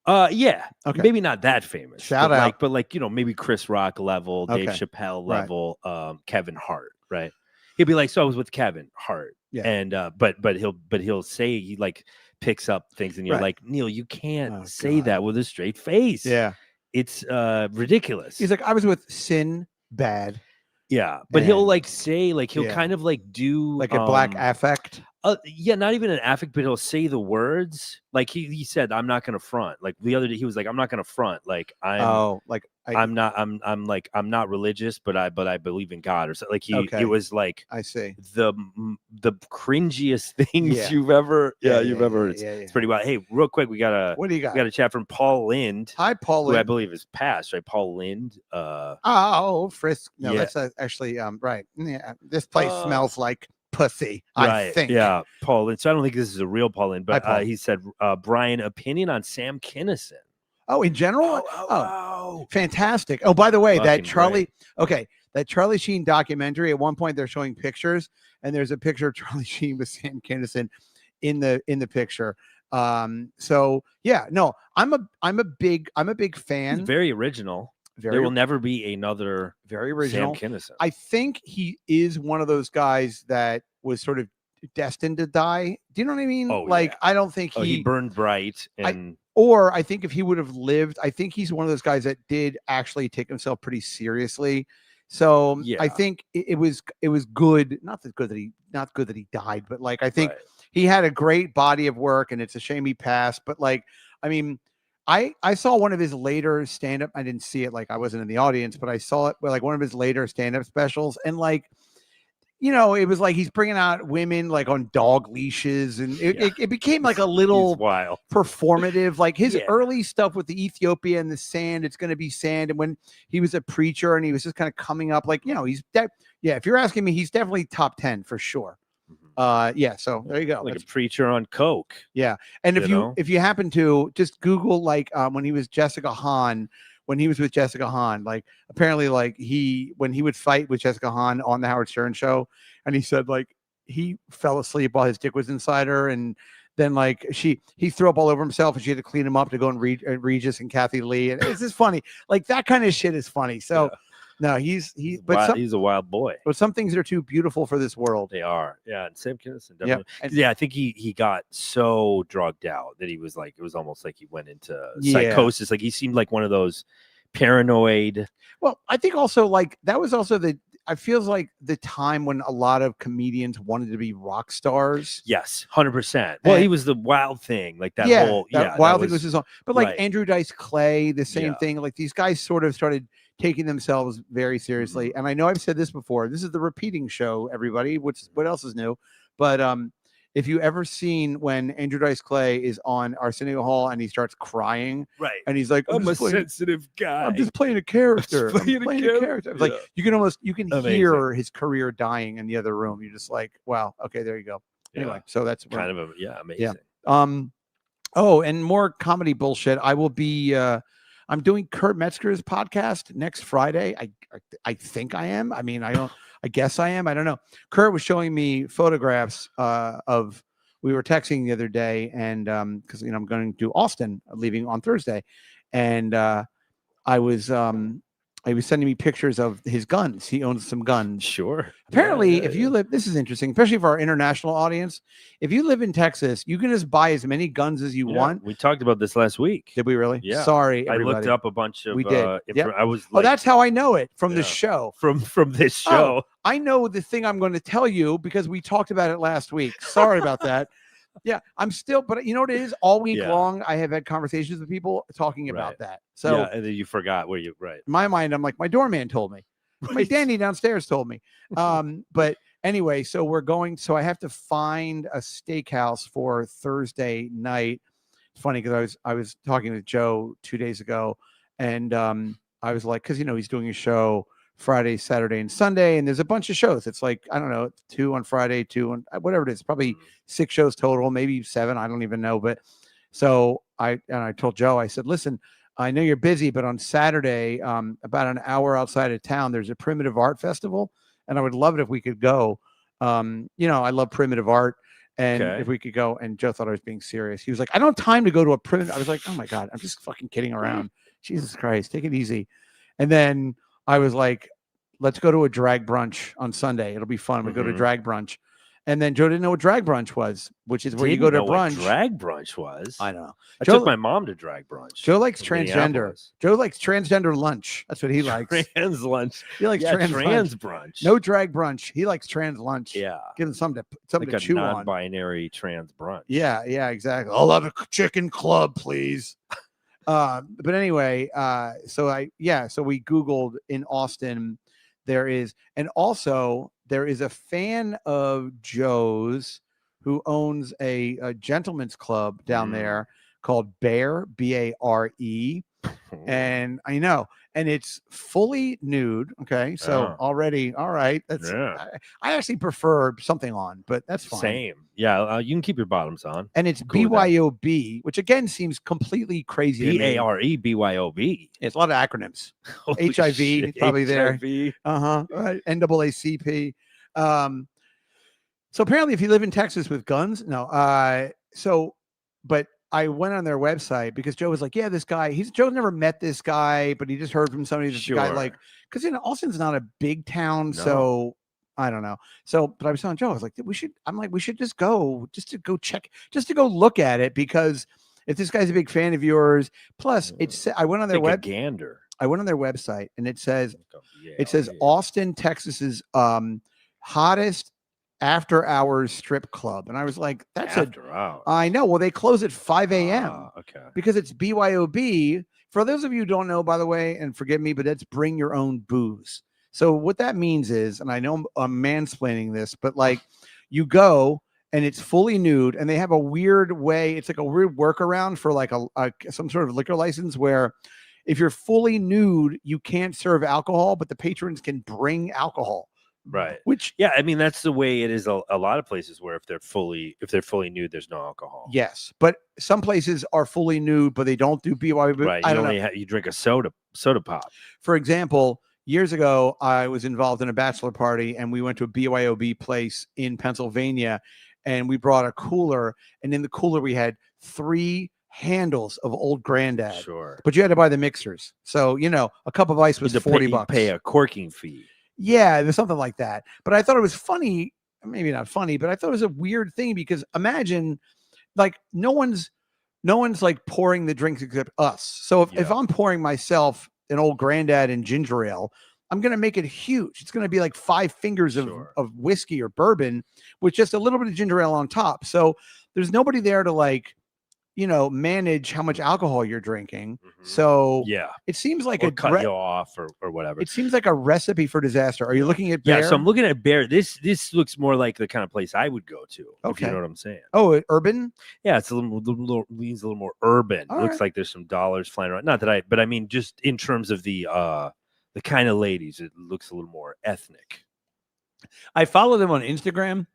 Yeah. Okay. Maybe not that famous. Shout but out. Like, but like, you know, maybe Chris Rock level, Dave Okay. Chappelle Right. level, Kevin Hart, right? He'd be like, so I was with Kevin Hart. Yeah. And but he'll say he like picks up things and you're Right. like, Neil, you can't Oh, say God. that with a straight face. Yeah. It's ridiculous. He's like, I was with Sin Bad, yeah. But he'll and- like say, like he'll Yeah. kind of like do like a black affect. yeah, not even an affect, but he'll say the words. Like he said, I'm not gonna front. Like the other day, he was like, I'm not gonna front. Like I'm I'm not religious, but I believe in God or something. Like Okay. it was like I see. the cringiest things Yeah. you've ever Yeah, heard. yeah. It's pretty wild. Hey, real quick, we got What do you got? a chat from Paul Lind, Hi, Paul. who I believe is passed, right? Paul Lind. Oh, Frisk. No, Yeah. that's actually right. Yeah, this place Uh, smells like pussy. Right. I think. Yeah, Paul Lind. So I don't think this is a real Paul Lind, but Paul. he said, Brian, opinion on Sam Kinison. Oh, in general. wow. Fantastic. Oh, by the way, that Fucking Charlie. Okay, that Charlie Sheen documentary. At one point, they're showing pictures, and there's a picture of Charlie Sheen with Sam Kinison in the picture. So yeah, no, I'm a big He's fan. very original. Very There will never be another very original. Sam Kinison. I think he is one of those guys that was sort of destined to die. Do you know what I mean? Oh, Like, yeah. I don't think He burned bright, and or I think if he would have lived, I think he's one of those guys that did actually take himself pretty seriously. So Yeah. I think it was good. Not good that he died, but like I think right. he had a great body of work, and it's a shame he passed. But like, I mean, I saw one of his later stand-up. I didn't see it, like I wasn't in the audience, but I saw it like one of his later stand-up specials, and like, you know, it was like he's bringing out women like on dog leashes, and it became like a He's little wild. performative. Like his Yeah. early stuff with the Ethiopia and the sand, it's going to be sand. And when he was a preacher and he was just kind of coming up, like, you know, if you're asking me, he's definitely top 10 for sure. Yeah. So there you go. Like That's- a preacher on coke. and if you you know? if you happen to just Google like when he was Jessica Hahn, when he was with Jessica Hahn, like apparently like when he would fight with Jessica Hahn on the Howard Stern show, and he said like he fell asleep while his dick was inside her, and then like he threw up all over himself, and she had to clean him up to go and read Regis and Kathy Lee, and it's just funny. Like that kind of shit is funny. So no, He's a wild boy. but some things are too beautiful for this world. They are. Yeah. And Sam Kinison Yeah. definitely. And- Yeah. I think he got so drugged out that he was like, it was almost like he went into Yeah. psychosis. Like he seemed like one of those paranoid. Well, I think also like that was also I feels like the time when a lot of comedians wanted to be rock stars. Yes. 100%. Well, And- he was the wild thing. Like that yeah, whole, that Wild Thing was his own. But like right. Andrew Dice Clay, the same Yeah. thing. Like these guys sort of started taking themselves very seriously. Mm-hmm. And I know I've said this before. This is the repeating show, everybody. What else is new? But if you ever seen when Andrew Dice Clay is on Arsenio Hall and he starts crying Right. and he's like, I'm a just playing, sensitive guy. I'm just playing a character. I'm playing a playing a character." character. It's like Yeah. you can Amazing. hear his career dying in the other room. You're just like, wow, okay, there you go. Anyway, Yeah. so that's kind of amazing. Oh, and more comedy bullshit. I will be I'm doing Kurt Metzger's podcast next Friday. I think I am. I mean, I guess I am. I don't know. Kurt was showing me photographs of we were texting the other day, and because I'm going to Austin, leaving on Thursday, and he was sending me pictures of his guns. He owns some guns. Sure. Apparently, if you live, this is interesting, especially for our international audience. If you live in Texas, you can just buy as many guns as you want. We talked about this last week. Did we really? Yeah. Sorry, I everybody. looked up a bunch of We did. Yep. I was Oh, like, that's how I know it from the Yeah. show. from this show. I know the thing I'm going to tell you because we talked about it last week. Sorry about that. Yeah, I'm still, but you know what it is? All week Yeah. long, I have had conversations with people talking about Right. that. So yeah, and then you forgot where you right. in my mind, I'm like, my doorman told me. My Danny downstairs told me. But anyway, so I have to find a steakhouse for Thursday night. It's funny because I was talking with Joe 2 days ago, and I was like, because he's doing a show Friday, Saturday, and Sunday, and there's a bunch of shows. It's like, I don't know, 2 on Friday, 2 on whatever it is, probably 6 shows total, maybe 7, I don't even know. But so I told Joe, I said, listen, I know you're busy, but on Saturday, about an hour outside of town, there's a primitive art festival, and I would love it if we could go. I love primitive art, and if we could go. And Joe thought I was being serious. He was like, I don't have time to go to a primitive. I was like, oh my God, I'm just fucking kidding around. Jesus Christ, take it easy. And then I was like, let's go to a drag brunch on Sunday. It'll be fun. We go to drag brunch. And then Joe didn't know what drag brunch was, which is where you go to brunch. Drag brunch was. I know. I Joe, took my mom to drag brunch. Joe likes in transgender. Minneapolis. Joe likes transgender lunch. That's what he likes. Trans lunch. He likes Yeah, trans lunch. brunch. No drag brunch. He likes trans lunch. Yeah. Give him something Like to a chew on. non-binary trans brunch. Yeah, exactly. I'll have a chicken club, please. But anyway, so we Googled in Austin. There is a fan of Joe's who owns a gentleman's club down there called Bare, Bare. And I know, and it's fully nude. Okay, so already, all right. That's I actually prefer something on, but that's fine. Same. Yeah, you can keep your bottoms on. And it's Cool with that. BYOB, which again seems completely crazy. to me. BARE BYOB. It's a lot of acronyms. Holy HIV shit, is probably there. HIV. Right. NAACP. So apparently, if you live in Texas with guns, no. But I went on their website because Joe was like, yeah, this guy, Joe's never met this guy, but he just heard from somebody, this guy, like, because Austin's not a big town. No. So I don't know. So, but I was telling Joe, I was like, we should just go check, just to go look at it, because if this guy's a big fan of yours, plus I went on their gander. I went on their website and it says, Yeah. Austin, Texas's hottest after hours strip club. And I was like, that's After hours. I know. Well, they close at 5 a.m. Okay. because it's BYOB. For those of you who don't know, by the way, and forgive me, but it's bring your own booze. So what that means is, and I know I'm mansplaining this, but like you go and it's fully nude, and they have a weird way. It's like a weird workaround for like some sort of liquor license where if you're fully nude, you can't serve alcohol, but the patrons can bring alcohol. Right. Which, yeah, I mean, that's the way it is a lot of places where if they're fully nude, there's no alcohol. yes, but some places are fully nude, but they don't do BYOB. Right. I You don't know. only you drink a soda pop. For example, years ago, I was involved in a bachelor party, and we went to a BYOB place in Pennsylvania, and we brought a cooler, and in the cooler we had 3 handles of Old Granddad. Sure. But you had to buy the mixers. So, a cup of ice was You $40. pay a corking fee. Yeah, there's something like that. But I thought it was funny, maybe not funny, but I thought it was a weird thing, because imagine, like, no one's like pouring the drinks except us. So if I'm pouring myself an Old Granddad and ginger ale, I'm going to make it huge. It's going to be like 5 fingers of whiskey or bourbon with just a little bit of ginger ale on top. So there's nobody there to like manage how much alcohol you're drinking. Mhm. So Yeah. it seems like Or a cut you off or whatever. it seems like a recipe for disaster. Are you looking at Yeah, Bear? so I'm looking at Bear. This looks more like the kind of place I would go to. If Okay. you know what I'm saying. Oh, urban. Yeah, it's leans a little more urban. All Looks right. like there's some dollars flying around. Not that but I mean just in terms of the kind of ladies, it looks a little more ethnic. I follow them on Instagram.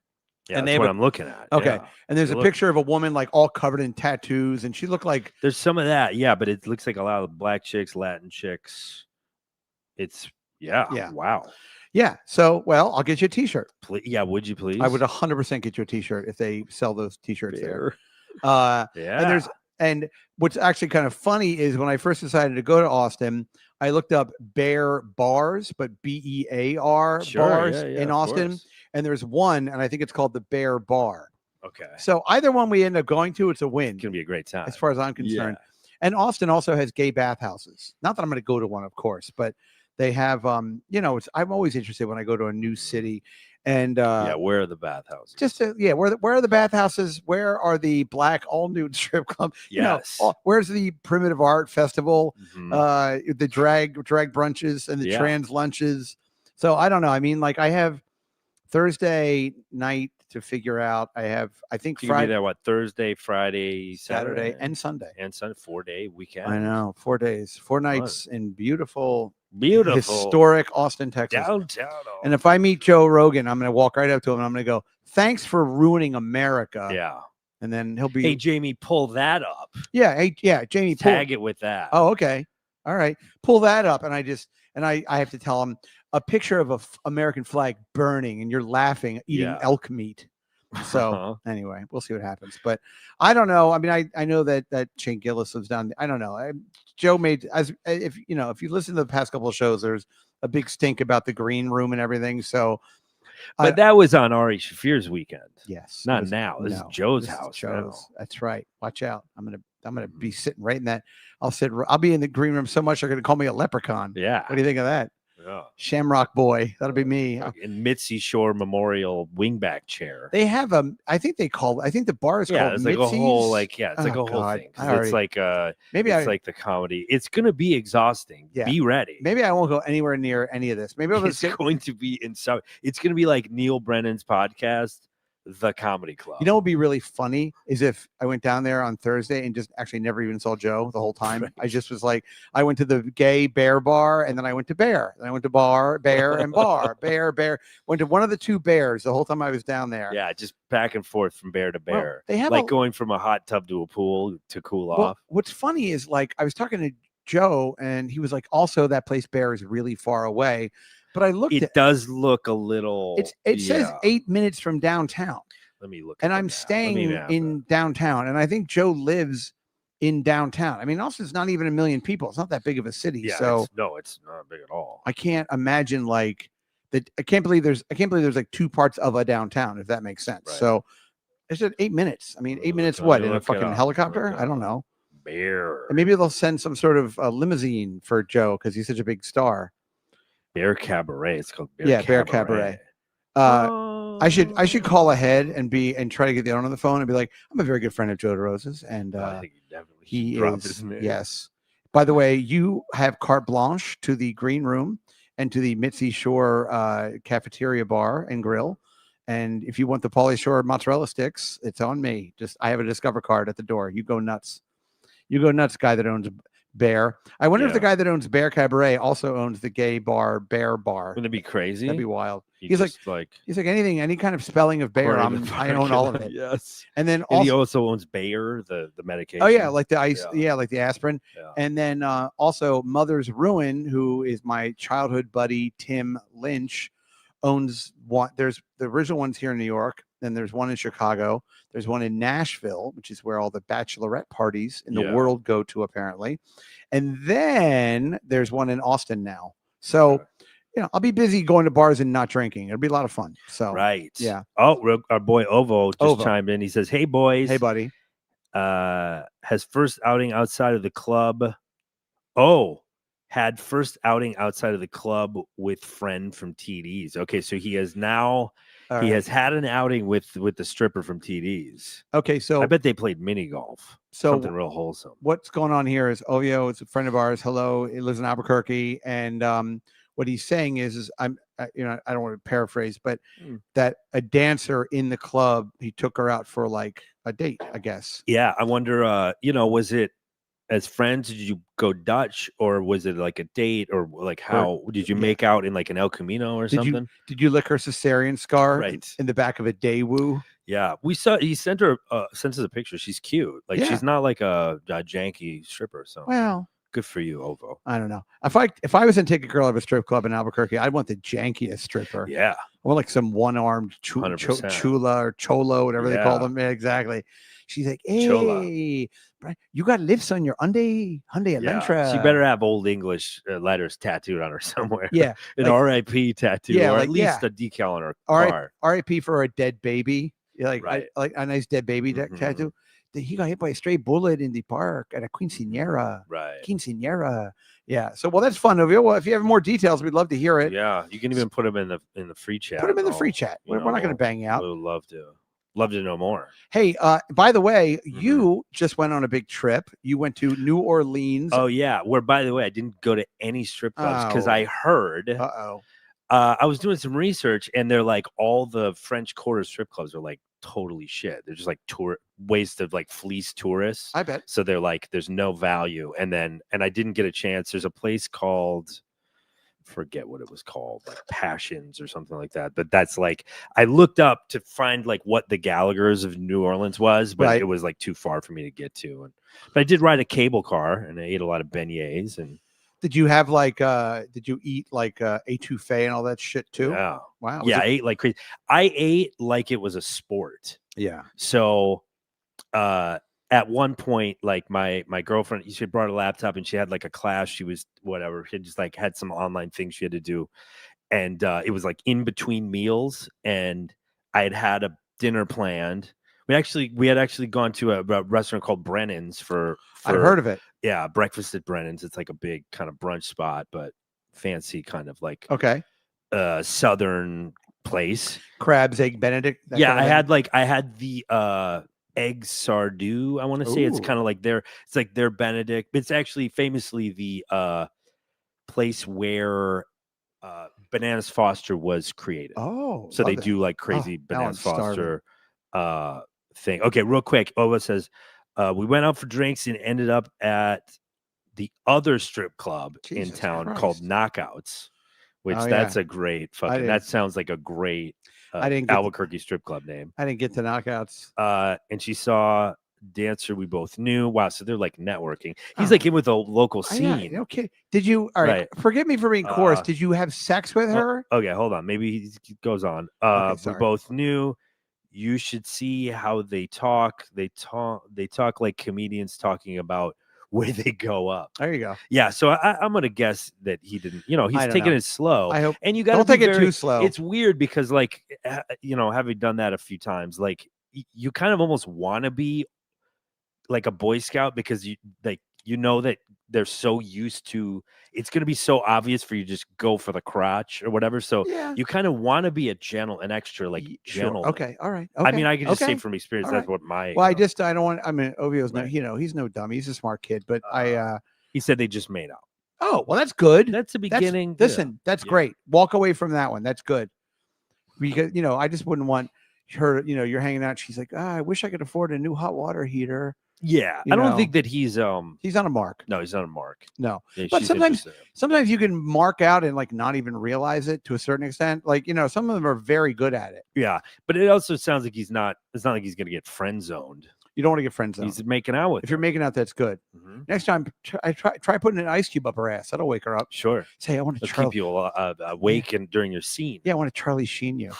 Yeah, And they that's have what a- I'm looking at. Okay. Yeah. And there's They a look- picture of a woman like all covered in tattoos, and she looked like There's some of that, yeah, but it looks like a lot of black chicks, Latin chicks. It's Yeah. wow. yeah. So well, I'll get you a T-shirt. Yeah, would you please? I would 100% get you a T-shirt if they sell those T-shirts there. Bear. Yeah. And what's actually kind of funny is when I first decided to go to Austin, I looked up Bear Bars, but BEAR Sure, bars yeah, in of Austin, course. and there's one, and I think it's called the Bear Bar. Okay. So either one we end up going to, it's a win It's gonna be a great time. as far as I'm concerned. And Austin also has gay bathhouses. Not that I'm going to go to one, of course, but they have I'm always interested when I go to a new city, and Yeah, where are the bathhouses? where are the bathhouses? Where are the black all nude strip club? Yes. Where's the primitive art festival? Mhm. The drag brunches and the Yeah. trans lunches. So I don't know. I mean, like I have Thursday night to figure out. I think You can be Friday, there what Thursday, Friday, Saturday, and Sunday. and Sunday, 4-day weekend. I know, 4 days, 4 nights in beautiful, historic Austin, Texas. downtown. And if I meet Joe Rogan, I'm going to walk right up to him and I'm going to go, "Thanks for ruining America." yeah. And then he'll be, Hey Jamie, pull that up. hey, Jamie, pull. Tag it with that. Oh, okay. All right. Pull that up. And I have to tell him a picture of a American flag burning and you're laughing, eating Yeah. elk meat. So Uh-huh. anyway, we'll see what happens. But I don't know. I mean, I know that Shane Gillis lives down. I don't know. Joe made if you listen to the past couple of shows, there's a big stink about the green room and everything. So But that was on Ari Shafir's weekend. yes, Not it was- now. This no, is Joe's this is house. Joe's. That's right. Watch out. I'm gonna be Mhm. sitting right in that. I'll be in the green room so much they're gonna call me a leprechaun. Yeah. What do you think of that? Yeah. Shamrock Boy. That'll be me. In Mitzi Shore Memorial wingback chair. They have I think the bar is Yeah, called it's like a whole Mitzi's. it's like Oh, a whole God. thing. I 'Cause already- It's like maybe it's like the comedy. It's gonna be exhausting. Yeah. Be ready. maybe I won't go anywhere near any of this. Maybe I'll It's just get, going to be insane. It's gonna be like Neil Brennan's podcast, The Comedy Club. you know what would be really funny is if I went down there on Thursday and just actually never even saw Joe the whole time. Right. I just was like, I went to the gay Bear bar and then I went to Bear. Then I went to Bear and bar, Bear. Went to one of the two bears the whole time I was down there. Yeah, just back and forth from bear to Well, bear. they have like a- going from a hot tub to a pool to cool Well, off. what's funny is like I was talking to Joe and he was like, also that place Bear is really far away. But I looked It at does look a little. it says yeah. 8 minutes from downtown. Let me look. And at the I'm map. Let me staying map in it. downtown, and I think Joe lives in downtown. I mean, Austin's not even 1 million people; it's not that big of a city. Yeah. So It's not big at all. I can't imagine like that. I can't believe there's like two parts of a downtown, if that makes sense. Right. So I said 8 minutes. I mean, 8 minutes. Let What me in a look it fucking up. helicopter? Look I it don't up. know. Bear. And maybe they'll send some sort of limousine for Joe because he's such a big star. Bear Cabaret. It's called Bear Yeah, Cabaret. Bear Cabaret. I should call ahead and try to get the owner on the phone and be like, I'm a very good friend of Joe DeRosa's, and I think you definitely he should drop is his name. yes. By the way, you have carte blanche to the green room and to the Mitzi Shore cafeteria bar and grill. And if you want the Pauly Shore mozzarella sticks, it's on me. I have a Discover card at the door. You go nuts. You go nuts, guy that owns Bear. I wonder if the Yeah. guy that owns Bear Cabaret also owns the gay bar Bear Bar. Wouldn't it be crazy? That'd be wild. He He's like, just, like anything, any kind of spelling of bear. according to I own all of it. Yes. And then And he also, also owns Bayer, the medication. oh yeah, like the ice, Yeah. yeah, like the aspirin. Yeah. And then also Mother's Ruin, who is my childhood buddy Tim Lynch, owns one. There's the original ones here in New York. Then there's one in Chicago. There's one in Nashville, which is where all the bachelorette parties in the Yeah. world go to, apparently. And then there's one in Austin now. So, Okay. I'll be busy going to bars and not drinking. It'll be a lot of fun. So, Right. yeah. Oh, our boy Ovo just Ovo. chimed in. He says, "Hey boys, Hey, buddy. has first outing outside of the club. Oh, had first outing outside of the club with friend from TDs. Okay, so he has now All He right. has had an outing with the stripper from TD's. Okay, so I bet they played mini golf. So Something real wholesome. what's going on here is Ovio is a friend of ours. Hello, he lives in Albuquerque, and what he's saying is I don't want to paraphrase, but that a dancer in the club, he took her out for like a date, I guess. Yeah, I wonder. Was it as friends? Did you go Dutch, or was it like a date, or like how did you make out in like an El Camino or something? Did you lick her cesarean scar Right. in the back of a Daewoo? Yeah, we saw. He sent us a picture. She's cute. Like she's not like a janky stripper. So Well, good for you, Ovo. I don't know. If I was to take a girl out of a strip club in Albuquerque, I'd want the jankiest stripper. Yeah, I want like some one-armed 100%. chula or cholo, whatever they call Yeah. them. Yeah, exactly. She's like, Chola. hey, Brian, you got lifts on your Hyundai Elantra. She better have old English letters tattooed on her somewhere. Yeah, an like- RIP tattoo, Yeah, or like, at least a decal on her car. RIP for a dead baby. Yeah, like Right. like a nice dead baby Mhm. tattoo. He got hit by a stray bullet in the park at a quinceañera. Right. Quinceañera. Yeah. So, well, that's fun, Ovio. Well, if you have more details, we'd love to hear it. Yeah, you can even put them in the free chat. Put them in the I'll- free chat. you We're not know, going to bang you out. We'll love to know more. Hey, by the way, Mhm. you just went on a big trip. You went to New Orleans. Oh yeah, where by the way, I didn't go to any strip clubs because Oh. I heard. Uh-oh. I was doing some research, and they're like all the French Quarter strip clubs are like totally shit. They're just like ways to like fleece tourists. I bet. So they're like, there's no value. And I didn't get a chance. There's a place called, forget what it was called, like Passions or something like that. But that's like, I looked up to find like what the Gallaghers of New Orleans was, but Right. it was like too far for me to get to. But I did ride a cable car, and I ate a lot of beignets, and Did you have like did you eat like etouffee and all that shit too? yeah, Wow. I ate like crazy. I ate like it was a sport. Yeah. So at one point, like my girlfriend, she had brought a laptop and she had like a class. She was whatever. She had just like had some online things she had to do. And it was like in between meals, and I had a dinner planned. We had actually gone to a restaurant called Brennan's for I've heard of it. yeah, breakfast at Brennan's. It's like a big kind of brunch spot, but fancy kind of like Okay. southern place. Crabs, egg Benedict. that Yeah, kind of thing? I had the egg sardou. I want to say it's Ooh. kind of like their Benedict. It's actually famously the place where Bananas Foster was created. Oh, so love they that. do like crazy now I'm Bananas starving. Foster thing. Okay, real quick. Owa says we went out for drinks and ended up at the other strip club in Jesus town called Christ. Knockouts, which Oh, that's yeah. a great I fucking. That didn't- sounds like a great I didn't get the- Albuquerque strip club name. I didn't get to knockouts. And she saw dancer we both knew. Wow, so they're like networking. He's Oh. like in with a local Yeah, scene. okay. Did you? All right. Forgive me for being coarse. Uh, Did you have sex with Oh, her? okay, hold on. Maybe he goes on. Okay, We sorry. both knew. You should see how they talk. They talk like comedians talking about where they go up. There you go. Yeah, so I'm gonna guess that he didn't. He's I don't taking know. it slow. I hope. And you got to Don't take it too slow. It's weird because, like, having done that a few times, like, you kind of almost want to be like a Boy Scout because that they're so used to. It's going to be so obvious for you to just go for the crotch or whatever. So Yeah. you kind of want to be an extra, like, Sure. gentle. Okay. All right. I mean, I can just say okay. from experience, All that's right. what my. Well, I don't want. I mean, Ovio's Right. he's no dummy. He's a smart kid. But He said they just made out. oh, well, that's good. That's the beginning. Listen, that's Yeah. great. Walk away from that one. That's good. Because I just wouldn't want her. You're hanging out. She's like, I wish I could afford a new hot water heater. Yeah, You I don't know. think that he's He's on a mark. No, he's not a mark. No. Yeah, But she's sometimes- interested. Sometimes you can mark out and like not even realize it to a certain extent. Like some of them are very good at it. Yeah, but it also sounds like he's not. It's not like he's gonna get friend zoned. You don't want to get friends. He's making out with. If you're making out, that's good. Mhm. Next time, try putting an ice cube up her ass. That'll wake her up. Sure, Say, I want to it'll keep you awake and during your scene. Yeah, I want to Charlie Sheen you.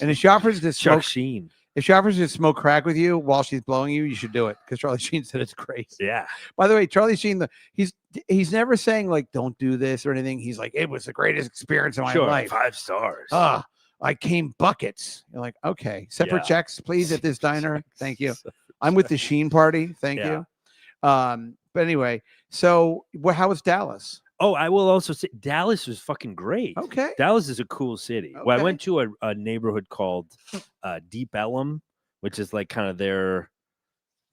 And if she offers to Chuck smoke, Sheen. if she offers to smoke crack with you while she's blowing you, you should do it because Charlie Sheen said it's great. Yeah, By the way, Charlie Sheen, he's never saying like don't do this or anything. He's like, it was the greatest experience of my sure. life. 5 stars. I came buckets. You're like, okay, separate Yeah. checks, please, at this diner. Thank you. I'm with the Sheen party. Thank Yeah. you. But anyway, so how was Dallas? Oh, I will also say Dallas was fucking great. Okay. Dallas is a cool city. Well, I Okay. went to a neighborhood called Deep Ellum, which is like kind of their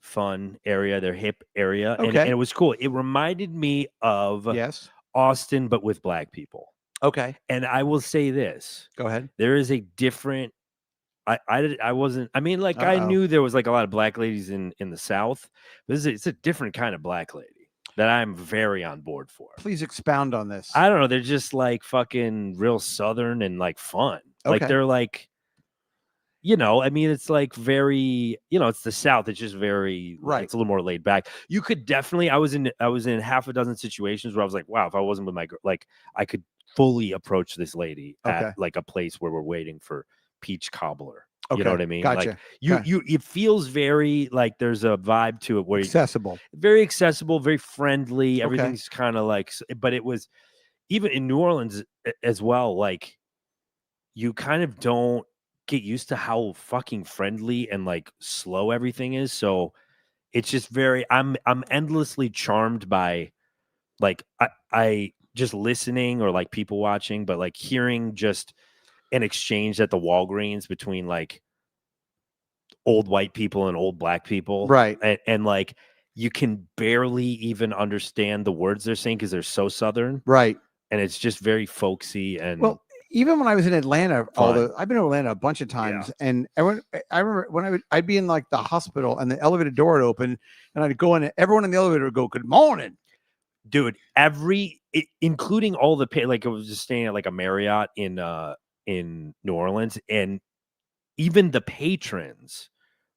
fun area, their hip area. And Okay. it was cool. It reminded me of Yes. Austin, but with black people. Okay. And I will say this. Go ahead. There is a different I wasn't I mean, like I Uh-oh. knew there was like a lot of black ladies in the South, but it's a different kind of black lady that I'm very on board for. Please expound on this. I don't know, they're just like fucking real Southern and like fun. Like Okay. they're like, I mean, it's like very, it's the South. It's just very Right. It's a little more laid back. You could definitely. I was in half a dozen situations where I was like, wow, if I wasn't with my girl, like I could fully approach this lady Okay. at like a place where we're waiting for peach cobbler. Okay. You know what I mean? Gotcha. Like it feels very like there's a vibe to it where Accessible. very accessible, very friendly. Okay. Everything's kind of like, but it was even in New Orleans as well. Like you kind of don't get used to how fucking friendly and like slow everything is. So it's just very, I'm endlessly charmed by like, I just listening or like people watching, but like hearing just an exchange at the Walgreens between like old white people and old black people. Right. And like, you can barely even understand the words they're saying because they're so Southern. Right. And it's just very folksy and Well, even when I was in Atlanta, Fun. I've been to Atlanta a bunch of times, and I remember when I'd be in like the hospital and the elevator door would open, and I'd go in, and everyone in the elevator would go, "Good morning." dude, including all the like I was just staying at like a Marriott in New Orleans, and even the patrons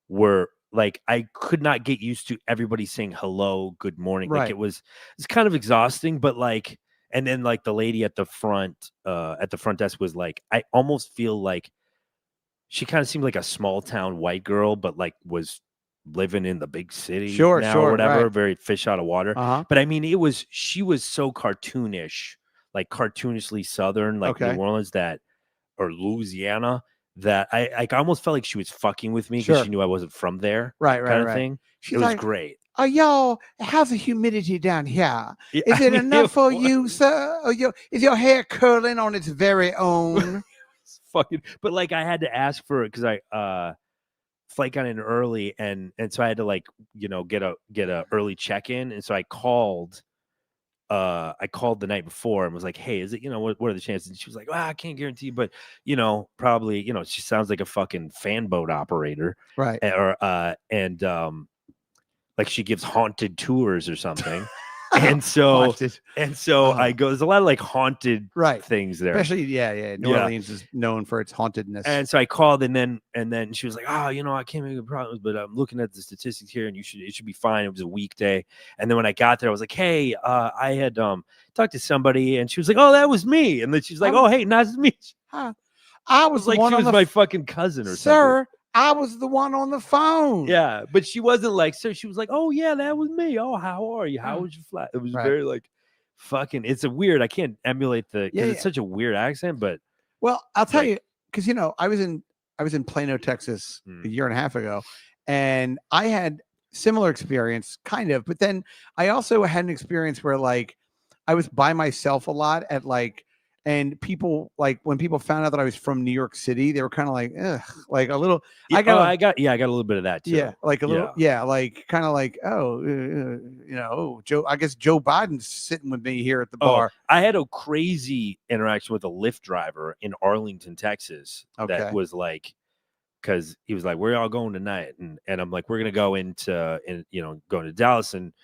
were like, I could not get used to everybody saying hello, good morning. Right. Like it's kind of exhausting, but like, and then like the lady at the front desk was like, I almost feel like she kind of seemed like a small town white girl, but like was living in the big city Sure, now sure, or whatever, right. very fish out of water. Uh-huh. But I mean, she was so cartoonish, like cartoonishly Southern, like Okay. New Orleans or Louisiana, that I almost felt like she was fucking with me because Sure. she knew I wasn't from there. Right. Kind of Right. thing. She's It was like, great. y'all, how's the humidity down here? Yeah, Is I it mean, enough for was you, sir? Or is your hair curling on its very own? fucking, but like I had to ask for it because flight got in early and so I had to like get a early check-in, and so I called the night before and was like, hey, is it what are the chances? And she was like, I can't guarantee, but probably she sounds like a fucking fan boat operator, Right. or like she gives haunted tours or something. And so Haunted. I go, there's a lot of like haunted Right. things there. Especially, yeah. New Yeah. Orleans is known for its hauntedness. And so I called, and then she was like, I can't make the problems, but I'm looking at the statistics here, and it should be fine. It was a weekday. And then when I got there, I was like, hey, I had talked to somebody, and she was like, oh, that was me. And then she's like, oh, hey, nice to meet you. I was Like the one she on was the my fucking cousin or something. sir. I was the one on the phone. Yeah, but she wasn't like, sir. She was like, oh yeah, that was me. Oh, how are you? How was your flight? It was Right. very like fucking. It's a weird. I can't emulate because Yeah, it's yeah. such a weird accent. But Well, I'll tell Like- you, because I was in Plano, Texas, Hmm. a year and a half ago, and I had similar experience, kind of. But then I also had an experience where like I was by myself a lot at like, and people like when people found out that I was from New York City, they were kind of like, ugh, like a little. I got I got a little bit of that too. Yeah, like a little, like kind of like, Joe. I guess Joe Biden's sitting with me here at the bar. I had a crazy interaction with a Lyft driver in Arlington, Texas. Okay. That was like, because he was like, "Where y'all going tonight?" And I'm like, "We're gonna go going to Dallas and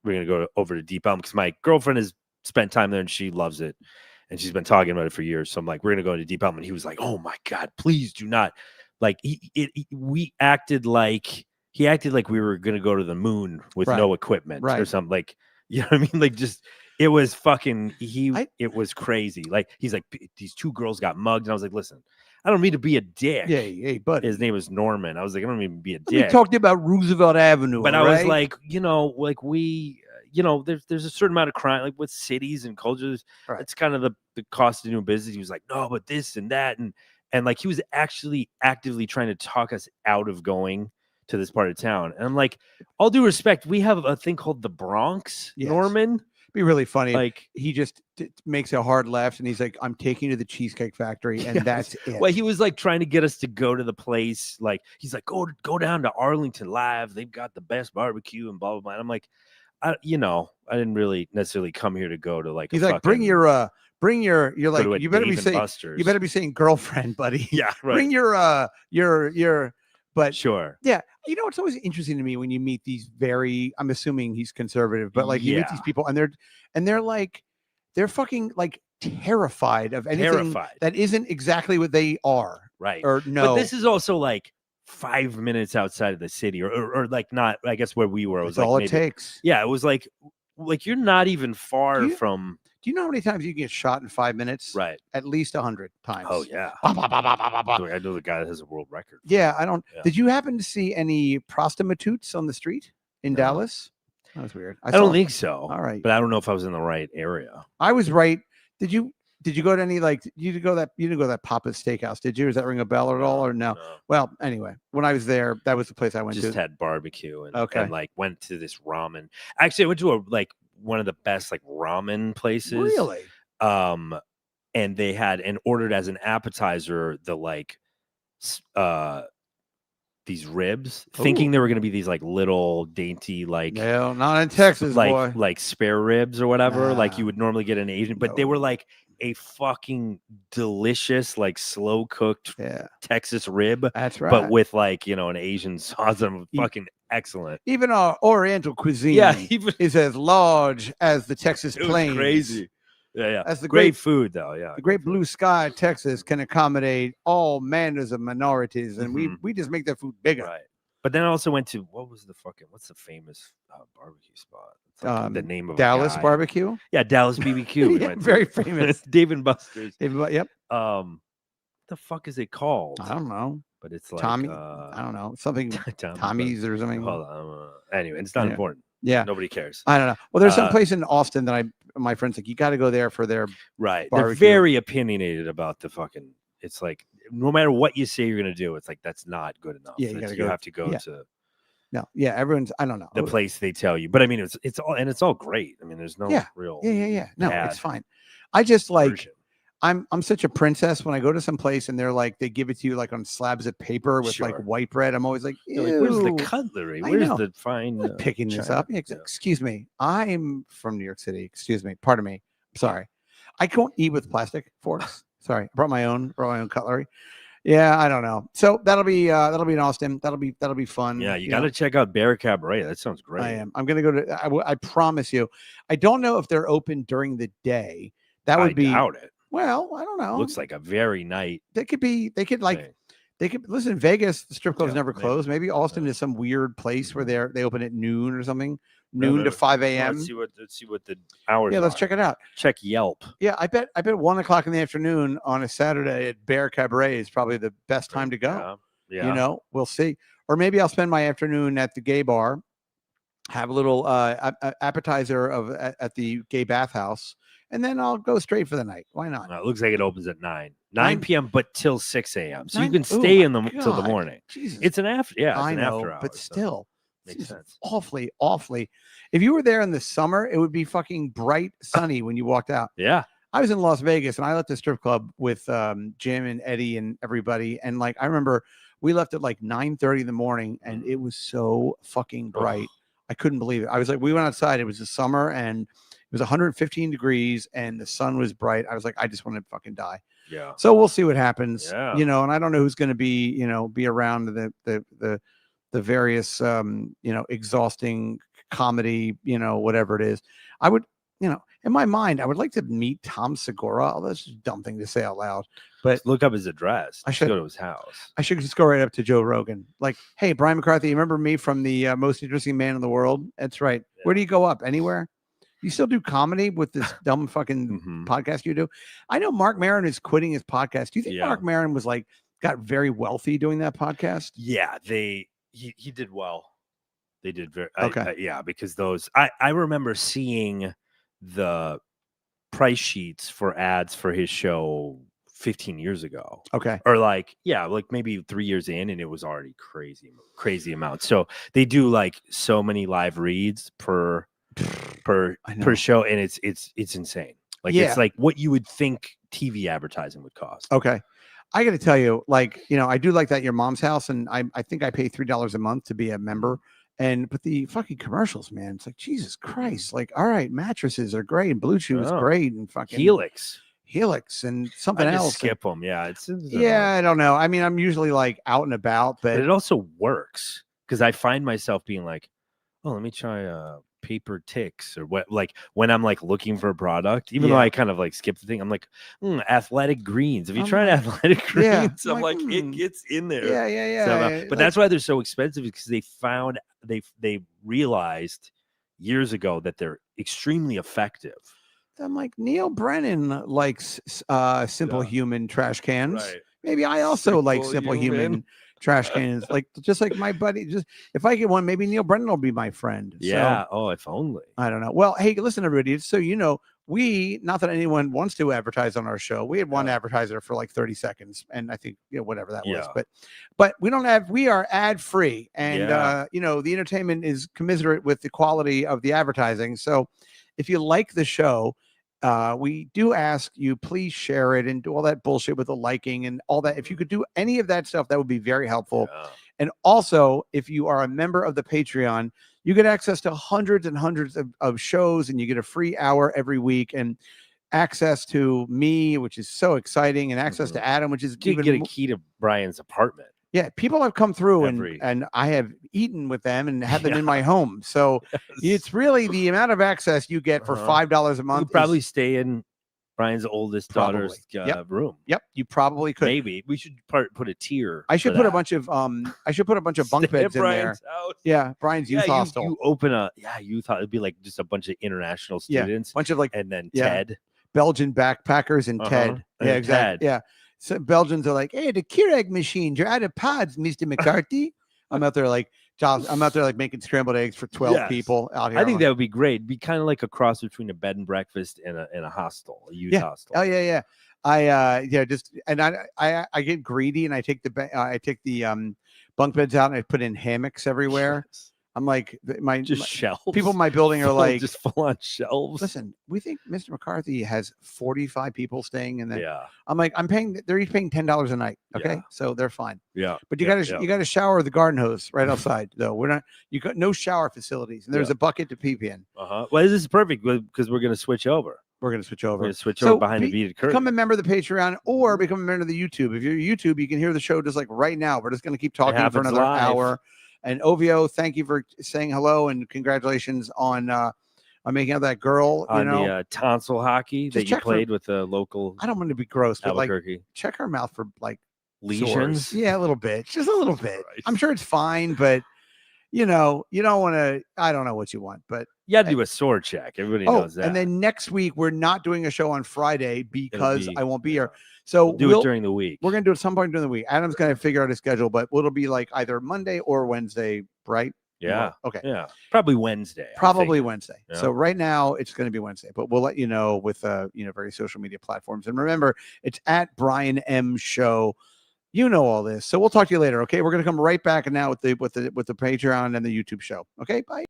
we're gonna go over to Deep Elm because my girlfriend has spent time there and she loves it, and she's been talking about it for years. So I'm like, we're gonna go to Deep Elm, and he was like, "Oh my god, please do not!" Like he acted like we were gonna go to the moon with Right. no equipment or Right. something. Like, you know what I mean? Like, just it was fucking. It was crazy. Like he's like, these two girls got mugged, and I was like, listen, I don't mean to be a dick. Yeah, hey, buddy. His name was Norman. I was like, I don't mean to be a Let me dick. talk to you about Roosevelt Avenue. But I all was right? like, like we, there's a certain amount of crime, like with cities and cultures. Right. It's kind of the cost of doing business. He was like, no, but this and that, and like he was actually actively trying to talk us out of going to this part of town. And I'm like, all due respect, we have a thing called the Bronx, Yes. Norman. be really funny. Like, He just makes a hard left, and he's like, "I'm taking you to the Cheesecake Factory," and Yes. that's it. well, he was like trying to get us to go to the place. Like, he's like, go down to Arlington Live. They've got the best barbecue and blah blah blah. And I'm like, I didn't really necessarily come here to go to like. He's a like, "Bring fucking- your You're go like, to a you better be Dave and saying, Buster's." you better be saying girlfriend, buddy. Yeah, right. Bring your. But Sure. yeah, it's always interesting to me when you meet these I'm assuming he's conservative, but like you meet these Yeah. people and they're like, they're fucking like terrified of anything Terrified. that isn't exactly what they are. Right. Or no, But this is also like 5 minutes outside of the city, or like not. I guess where we were, it was that's like all it maybe, takes. Yeah, it was like you're not even far Do you- from. Do you know how many times you can get shot in 5 minutes? Right. At least 100 times. Oh yeah. Bah, bah, bah, bah, bah, bah, bah. I know the guy that has a world record. Yeah, I don't. Yeah. Did you happen to see any prostitutes on the street in No. Dallas? That was weird. I don't think so. All right. But I don't know if I was in the right area. I was right. Did you go to any you didn't go to that Papa's Steakhouse, did you? Does that ring a bell at all or no? Well, anyway, when I was there, that was the place I went Just to. had barbecue and, Okay. and like went to this ramen. Actually, I went to one of the best like ramen places. Really? And they had and ordered as an appetizer these ribs, thinking Ooh. they were going to be these like little dainty like No, not in Texas, boy. like spare ribs or whatever, like Nah. you would normally get in Asian, but they were No. like a fucking delicious like slow cooked Yeah, Texas rib, that's right. but with like an Asian sauce. And E- fucking excellent. even our Oriental cuisine Yeah, even is as large as the Texas it was plains. crazy. Yeah. That's the Great food though. Yeah. The great blue sky of Texas can accommodate all manners of minorities, and Mhm. we just make their food bigger. Right. But then I also went to what's the famous barbecue spot? It's like the name of a Dallas guy. barbecue. Yeah, Dallas BBQ. we Yeah, went to. very famous. Dave and Buster's. Yep. What the fuck is it called? I don't know. But it's like Tommy. I don't know. Something Tommy's. Tommy's or something. Hold on. Anyway, it's not Yeah. important. Yeah. Nobody cares. I don't know. Well, there's some Uh, place in Austin that my friends like, you got to go there for their Right. They're barbecue. very opinionated about the fucking. It's like no matter what you say you're gonna do, it's like that's not good enough. Yeah, you It's- gotta you go- have to go yeah. to no. Yeah. Everyone's, I don't know. the place they tell you. But I mean, it's all great. I mean, there's no Yeah. real. Yeah. No, bad it's fine. I just like, version. I'm such a princess when I go to some place and they're like, they give it to you like on slabs of paper with like Sure. white bread. I'm always like, You're like, where's the "Ew." cutlery? I Where's know. the fine? I'm not picking this china?" up. Yeah. Excuse me. I'm from New York City. Excuse me. Pardon me. Sorry. I can't eat with plastic forks. Sorry. I brought my own cutlery. Yeah, I don't know. So that'll be in Austin. That'll be fun. Yeah, you got to check out Bear Cabaret. That sounds great. I am. I'm gonna go to. I promise you. I don't know if they're open during the day. That would I be. doubt it. Well, I don't know. Looks like a very night. They could be. They could like. thing. They could listen. In Vegas, the strip clubs Yeah, never maybe. close. Maybe Austin Yeah. is some weird place where Mhm. they open at noon or something. Yeah, Noon to maybe. 5 Well, a.m. Let's see what the hours. Yeah, let's are. check it out. Check Yelp. Yeah, I bet 1 o'clock in the afternoon on a Saturday at Bear Cabaret is probably the best time to go. Yeah. You know, we'll see. Or maybe I'll spend my afternoon at the gay bar, have a little appetizer at the gay bathhouse, and then I'll go straight for the night. Why not? It looks like it opens at 9 Nine- p.m. but till 6 a.m. So you 9 can oh stay my in the till the God. morning. Jesus, It's an after. Yeah, it's I an know, after hours. but so still, makes this is sense. awfully. If you were there in the summer, it would be fucking bright, sunny when you walked out. Yeah. I was in Las Vegas and I left the strip club with Jim and Eddie and everybody. And like, I remember we left at like 9:30 in the morning and it was so fucking bright. I couldn't believe it. I was like, we went outside. It was the summer and it was 115 degrees and the sun was bright. I was like, I just want to fucking die. Yeah. So we'll see what happens, Yeah. you know, and I don't know who's going to be around the various, exhausting comedy, whatever it is. I would, in my mind, I would like to meet Tom Segura. Although that's just a dumb thing to say out loud, but Look up his address. I Just should- go to his house. I should just go right up to Joe Rogan. Like, hey, Brian McCarthy, you remember me from the Most Interesting Man in the World? That's right. Where do you go up? Anywhere? You still do comedy with this dumb fucking Mhm. podcast you do? I know Mark Maron is quitting his podcast. Do you think Yeah. Mark Maron was like got very wealthy doing that podcast? Yeah, he did well. They did very Okay. yeah, because those I remember seeing the price sheets for ads for his show 15 years ago. Okay. Or like maybe 3 years in and it was already crazy amounts. So they do like so many live reads per per I know. show, and it's insane. Like Yeah. it's like what you would think TV advertising would cost. Okay. I got to tell you, like, I do like that Your Mom's House, and I think I pay $3 a month to be a member. But the fucking commercials, man, it's like Jesus Christ. Like, all right, mattresses are great, and Blue Chew is Oh. great, and fucking Helix. and something I just else. skip them. Yeah, it's Yeah, I don't know. I mean, I'm usually like out and about, but but it also works because I find myself being like, oh, let me try paper ticks or what, like when I'm like looking for a product, even though Yeah. I kind of like skip the thing, I'm like, athletic greens. Have you I'm tried like, athletic yeah, greens? I'm I'm like, like, it gets in there. yeah. somehow. But like, that's why they're so expensive, because they realized years ago that they're extremely effective. I'm like, Neil Brennan likes Simple Yeah. Human trash cans. Maybe I also like Simple Human trash cans. Like, just like my buddy. Just if I get one, maybe Neil Brennan will be my friend. Yeah. So, Oh, if only. I don't know. Well, hey, listen, everybody. So we, not that anyone wants to advertise on our show. We had one advertiser for like 30 seconds, and I think whatever that was. But we don't have. We are ad free, and the entertainment is commiserate with the quality of the advertising. So, if you like the show, we do ask you please share it and do all that bullshit with the liking and all that. If you could do any of that stuff, that would be very helpful. Yeah. And also, if you are a member of the Patreon, you get access to hundreds and hundreds of shows, and you get a free hour every week, and access to me, which is so exciting, and access to Adam, which is You can get a key to Brian's apartment. Yeah, people have come through Every- and I have eaten with them and had them in my home. So it's really the amount of access you get for $5 a You month. could probably stay in Brian's oldest daughter's room. Yep, you probably could. Maybe we should put a tier. I should for put that. a bunch of bunk Stay at beds in there. Brian's house. Yeah, Brian's youth hostel. You open youth hostel. It'd be like just a bunch of international students. Bunch of like and then yeah. Ted. Belgian backpackers and Ted. And Yeah, exactly. Ted. Yeah. So Belgians are like, hey, the Keurig machines, you're out of pods, Mr. McCarthy. I'm out there like making scrambled eggs for 12 people out here. I think that would be great. It'd be kind of like a cross between a bed and breakfast and a hostel, a youth hostel. Oh yeah. I get greedy and I take the bunk beds out and I put in hammocks everywhere. I'm like shelves. People in my building are like just full on shelves. Listen, we think Mr. McCarthy has 45 people staying in there. Yeah. I'm like, they're each paying $10 a night. Okay. Yeah. So they're fine. Yeah. But you gotta shower the garden hose right outside though. You got no shower facilities and there's a bucket to pee in. Well, this is perfect because we're gonna switch over. We're going to switch over. We're gonna switch over behind the beaded curtain. Become a member of the Patreon or become a member of the YouTube. If you're YouTube, you can hear the show just like right now. We're just going to keep talking for another hour. And Ovio, thank you for saying hello and congratulations on making out that girl. On the tonsil hockey that you played with the local. I don't want to be gross, but Albuquerque. Check her mouth for like lesions. Sores. Yeah, a little bit, just a little bit. Christ. I'm sure it's fine, but you don't want to. I don't know what you want, but you got to do a sore check. Everybody knows that. And then next week we're not doing a show on Friday because I won't be here. So we'll do it during the week. We're gonna do it some point during the week. Adam's gonna figure out his schedule, but it'll be like either Monday or Wednesday, right? Yeah. Okay. Yeah. Probably Wednesday. Probably Wednesday. Yeah. So right now it's going to be Wednesday, but we'll let you know with various social media platforms. And remember, it's at Brian M Show. You know all this. So we'll talk to you later. Okay. We're going to come right back now with the Patreon and the YouTube show. Okay. Bye.